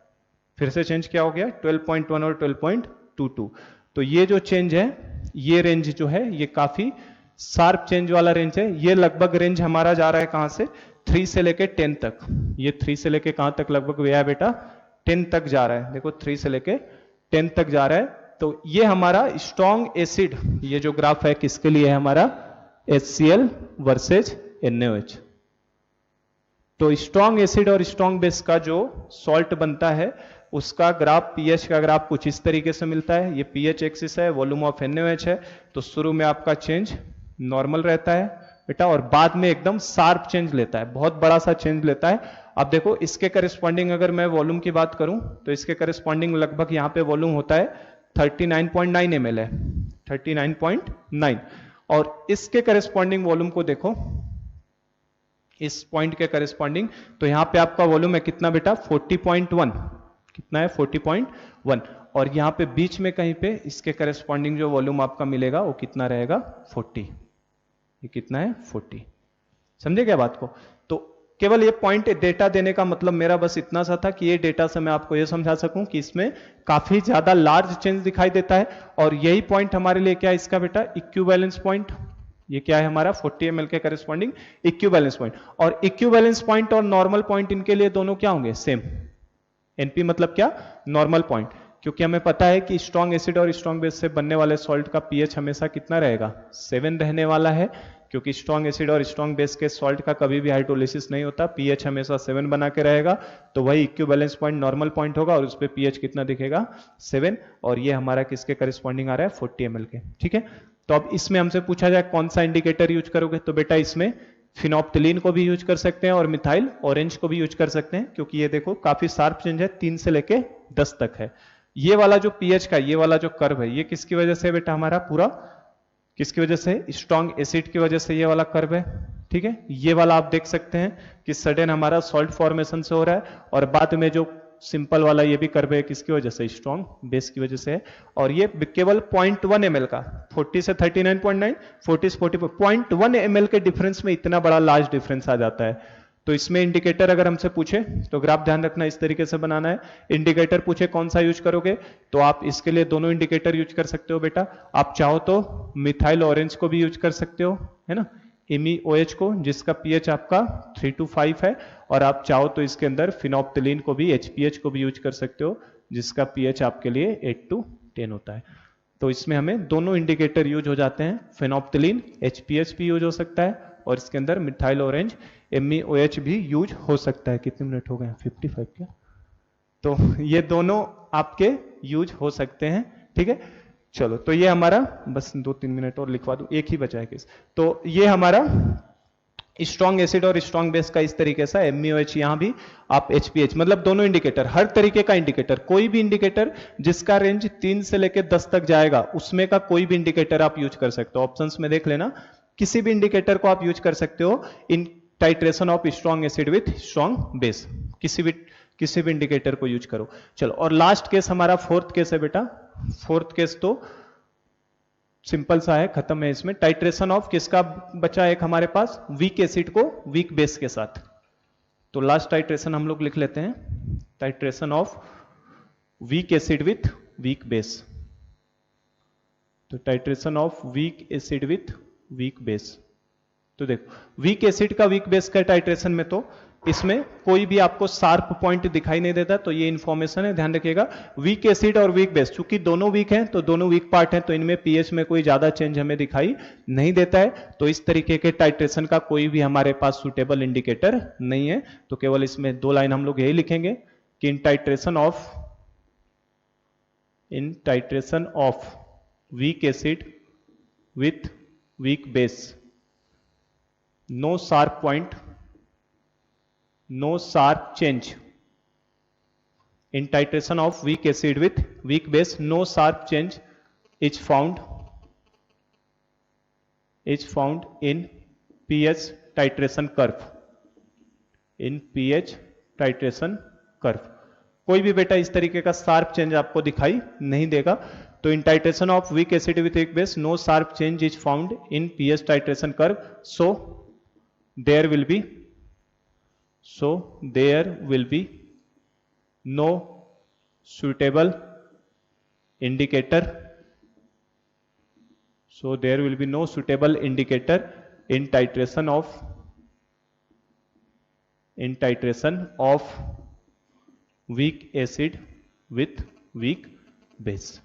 फिर से चेंज क्या हो गया 12.1 और 12.22। तो ये जो चेंज है, ये रेंज जो है ये काफी शार्प चेंज वाला रेंज है। ये लगभग रेंज हमारा जा रहा है कहां से 3 से लेके 10 तक, ये 3 से लेके कहां तक लगभग गया बेटा 10 तक जा रहा है। देखो 3 से लेके 10 तक जा रहा है। तो ये हमारा स्ट्रॉन्ग एसिड, ये जो ग्राफ है किसके लिए है हमारा HCl वर्सेज NaOH। तो स्ट्रॉन्ग एसिड और स्ट्रॉन्ग बेस का जो सॉल्ट बनता है उसका ग्राफ, pH का ग्राफ कुछ इस तरीके से मिलता है। ये pH एक्सिस है, वॉल्यूम ऑफ NaOH है, तो शुरू में आपका चेंज नॉर्मल रहता है बेटा, और बाद में एकदम शार्प चेंज लेता है, बहुत बड़ा सा चेंज लेता है। अब देखो इसके करेस्पॉन्डिंग अगर मैं वॉल्यूम की बात करूं तो इसके करेस्पॉन्डिंग लगभग यहां पे वॉल्यूम होता है 39.9 ml है, 39.9, और इसके करेस्पॉन्डिंग वॉल्यूम को देखो, इस पॉइंट के करेस्पॉन्डिंग, तो यहां पे आपका वॉल्यूम है कितना बेटा 40.1, कितना है 40.1, और यहां पे बीच में कहीं पे इसके करेस्पॉन्डिंग जो वॉल्यूम आपका मिलेगा वो कितना रहेगा 40, ये कितना है 40। समझे क्या बात को? तो केवल ये पॉइंट डेटा देने का मतलब मेरा बस इतना सा था कि ये डेटा से मैं आपको ये समझा सकूं कि इसमें काफी ज्यादा लार्ज चेंज दिखाई देता है, और यही पॉइंट हमारे लिए क्या है इसका बेटा इक्विवेलेंस पॉइंट। ये क्या है हमारा 40 ml के करेस्पॉन्डिंग इक्विवेलेंस पॉइंट, और इक्विवेलेंस पॉइंट और नॉर्मल पॉइंट इनके लिए दोनों क्या होंगे सेम। एनपी मतलब क्या नॉर्मल पॉइंट, क्योंकि हमें पता है कि स्ट्रॉन्ग एसिड और स्ट्रॉन्ग बेस से बनने वाले सॉल्ट का पीएच हमेशा कितना रहेगा 7 रहने वाला है, क्योंकि स्ट्रॉन्ग एसिड और स्ट्रॉन्ग बेस के सॉल्ट का कभी भी हाइड्रोलिसिस नहीं होता, पीएच हमेशा 7 बना के रहेगा। तो वही इक्विवेलेंस पॉइंट नॉर्मल पॉइंट होगा और उस पर पीएच कितना दिखेगा 7, और ये हमारा किसके करिस्पॉन्डिंग आ रहा है 40 ml के। ठीक है, तो अब इसमें हमसे पूछा जाए कौन सा इंडिकेटर यूज करोगे, तो बेटा इसमें फिनोप्थिलीन को भी यूज कर सकते हैं और मिथाइल ऑरेंज को भी यूज कर सकते हैं, क्योंकि ये देखो काफी शार्प चेंज है, 3 से लेके 10 तक है। ये वाला जो पीएच का ये वाला जो कर्व है ये किसकी वजह से बेटा हमारा पूरा किसकी वजह से स्ट्रॉन्ग एसिड की वजह से ये वाला कर्व है। ठीक है, ये वाला आप देख सकते हैं कि सडन हमारा सॉल्ट फॉर्मेशन से हो रहा है, और बाद में जो सिंपल वाला ये भी कर्व है किसकी वजह से स्ट्रॉन्ग बेस की वजह से है। और ये केवल 0.1 ml का 40 से 39.9 40 से 40 0.1 ml के डिफरेंस में इतना बड़ा लार्ज डिफरेंस आ जाता है। तो तो इसमें इंडिकेटर अगर हमसे पूछे तो ग्राफ ध्यान रखना इस तरीके से बनाना है। इंडिकेटर पूछे कौन सा यूज करोगे, तो आप इसके लिए दोनों इंडिकेटर यूज कर सकते हो बेटा। आप चाहो तो मिथाइल ऑरेंज को भी यूज कर सकते हो, है ना, MEOH को, जिसका pH आपका 3 to 5 है, और आप चाहो तो इसके अंदर फिनोप्थिलीन को भी, HPH को भी यूज कर सकते हो, जिसका pH आपके लिए 8 to 10 होता है। तो इसमें हमें दोनों इंडिकेटर यूज हो जाते हैं, फिनोप्थिलीन HPH भी यूज हो सकता है, और इसके अंदर मिथाइल ऑरेंज MEOH भी यूज हो सकता है। कितने मिनट हो गए? 55 क्या? तो ये दोनों आपके यूज हो सकते हैं, ठीक है। चलो, तो ये हमारा, बस 2-3 मिनट और लिखवा दूं, एक ही बचा है केस। तो ये हमारा स्ट्रॉन्ग एसिड और स्ट्रॉन्ग बेस का इस तरीके से, MEOH यहां भी आप HPH, मतलब दोनों इंडिकेटर, हर तरीके का इंडिकेटर, कोई भी इंडिकेटर जिसका रेंज 3 से लेकर 10 तक जाएगा, उसमें का कोई भी इंडिकेटर आप यूज कर सकते हो। ऑप्शंस में देख लेना, किसी भी इंडिकेटर को आप यूज कर सकते हो in titration of strong acid with strong base, किसी भी इंडिकेटर को यूज करो। चलो, और लास्ट केस हमारा फोर्थ केस है बेटा। फोर्थ केस तो सिंपल सा है, खत्म है इसमें। टाइट्रेशन ऑफ किसका बचा एक हमारे पास, वीक एसिड को वीक बेस के साथ। तो लास्ट टाइट्रेशन हम लोग लिख लेते हैं, titration of weak acid with weak base. तो titration of weak acid with weak base. तो देखो, वीक एसिड का वीक बेस का टाइट्रेशन में तो इसमें कोई भी आपको शार्प पॉइंट दिखाई नहीं देता, तो ये इंफॉर्मेशन है, ध्यान रखिएगा। वीक एसिड और वीक बेस, चूंकि दोनों वीक हैं तो दोनों वीक पार्ट हैं, तो इनमें pH में कोई ज्यादा चेंज हमें दिखाई नहीं देता है। तो इस तरीके के टाइट्रेशन का कोई भी हमारे पास सुटेबल इंडिकेटर नहीं है। तो केवल इसमें 2 लाइन हम लोग यही लिखेंगे कि in titration of weak acid with weak base, no sharp point, no sharp change in titration of weak acid with weak base, no sharp change is found in pH titration curve, in pH titration curve। कोई भी बेटा इस तरीके का sharp change आपको दिखाई नहीं देगा। तो in titration of weak acid with weak base, no sharp change is found in pH titration curve, so there will be no suitable indicator, in titration of weak acid with weak base।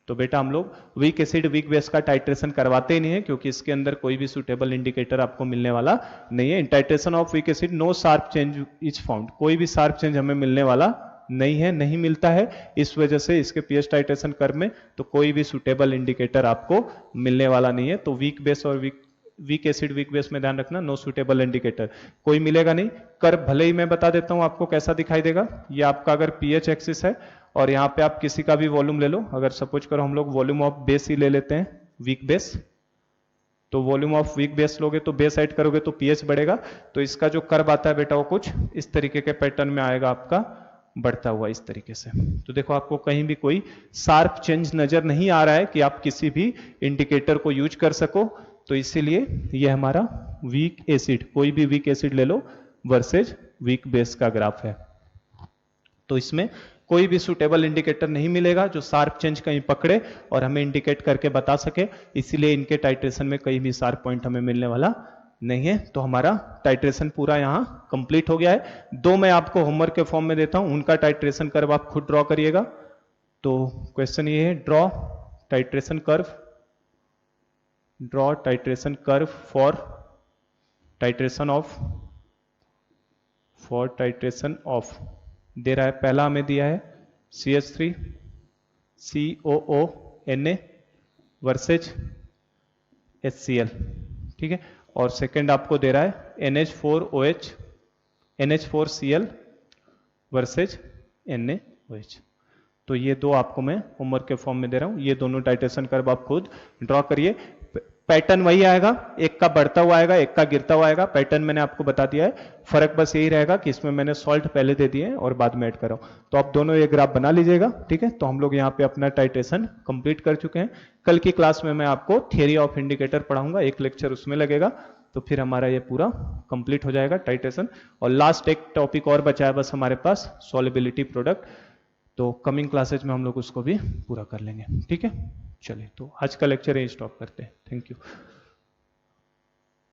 तो बेटा हम लोग weak acid weak base का titration करवाते ही नहीं है, क्योंकि इसके अंदर कोई भी सुटेबल इंडिकेटर आपको मिलने वाला नहीं है। In titration of weak acid no sharp change is found, कोई भी शार्प चेंज हमें मिलने वाला नहीं है, नहीं मिलता है। इस वजह से इसके pH टाइट्रेशन कर्व में तो कोई भी सुटेबल इंडिकेटर आपको मिलने वाला नहीं है। तो वीक बेस और वीक एसिड वीक बेस में ध्यान रखना, नो सुटेबल इंडिकेटर कोई मिलेगा नहीं। कर्व भले ही मैं बता देता हूं आपको कैसा दिखाई देगा। ये आपका अगर pH एक्सिस है, और यहाँ पे आप किसी का भी वॉल्यूम ले लो, अगर सपोज करो हम लोग वॉल्यूम ऑफ बेस ही ले लेते हैं, वीक बेस, तो वॉल्यूम ऑफ वीक बेस लोगे तो बेस ऐड करोगे तो pH बढ़ेगा। तो इसका जो कर्व आता है बेटा वो कुछ इस तरीके के पैटर्न में आएगा आपका, बढ़ता हुआ इस तरीके से। तो देखो, आपको कहीं भी कोई शार्प चेंज नजर नहीं आ रहा है कि आप किसी भी इंडिकेटर को यूज कर सको। तो इसीलिए ये हमारा वीक एसिड, कोई भी वीक एसिड ले लो वर्सेज वीक बेस का ग्राफ है। तो इसमें कोई भी सुटेबल इंडिकेटर नहीं मिलेगा जो शार्प चेंज कहीं पकड़े और हमें इंडिकेट करके बता सके। इसीलिए इनके टाइट्रेशन में कहीं भी शार्प पॉइंट हमें मिलने वाला नहीं है। तो हमारा टाइट्रेशन पूरा यहां कंप्लीट हो गया है। 2 मैं आपको होमवर्क के फॉर्म में देता हूं, उनका टाइट्रेशन कर्व आप खुद ड्रॉ करिएगा। तो क्वेश्चन ये है, draw titration curve for titration of दे रहा है। पहला हमें दिया है CH3 COO वर्सेज HCl, ठीक है। और सेकंड आपको दे रहा है NH4OH NH4Cl वर्सेज NaOH। तो ये 2 आपको मैं होमवर्क के फॉर्म में दे रहा हूं। ये दोनों टाइट्रेशन कर्व आप खुद ड्रॉ करिए। पैटर्न वही आएगा, एक का बढ़ता हुआ आएगा, एक का गिरता हुआ आएगा। पैटर्न मैंने आपको बता दिया है, फर्क बस यही रहेगा कि इसमें मैंने सॉल्ट पहले दे दिए हैं और बाद में ऐड कर रहा हूं। तो आप दोनों ये ग्राफ बना लीजिएगा, ठीक है। तो हम लोग यहाँ पे अपना टाइट्रेशन कंप्लीट कर चुके हैं। कल की क्लास में मैं आपको थियरी ऑफ इंडिकेटर पढ़ाऊंगा, एक लेक्चर उसमें लगेगा। तो फिर हमारा ये पूरा कंप्लीट हो जाएगा टाइट्रेशन। और लास्ट एक टॉपिक और बचा है बस हमारे पास, सॉल्युबिलिटी प्रोडक्ट। तो कमिंग क्लासेज में हम लोग उसको भी पूरा कर लेंगे। ठीक है, चलिए तो आज का लेक्चर यही स्टॉप करते हैं। Thank you.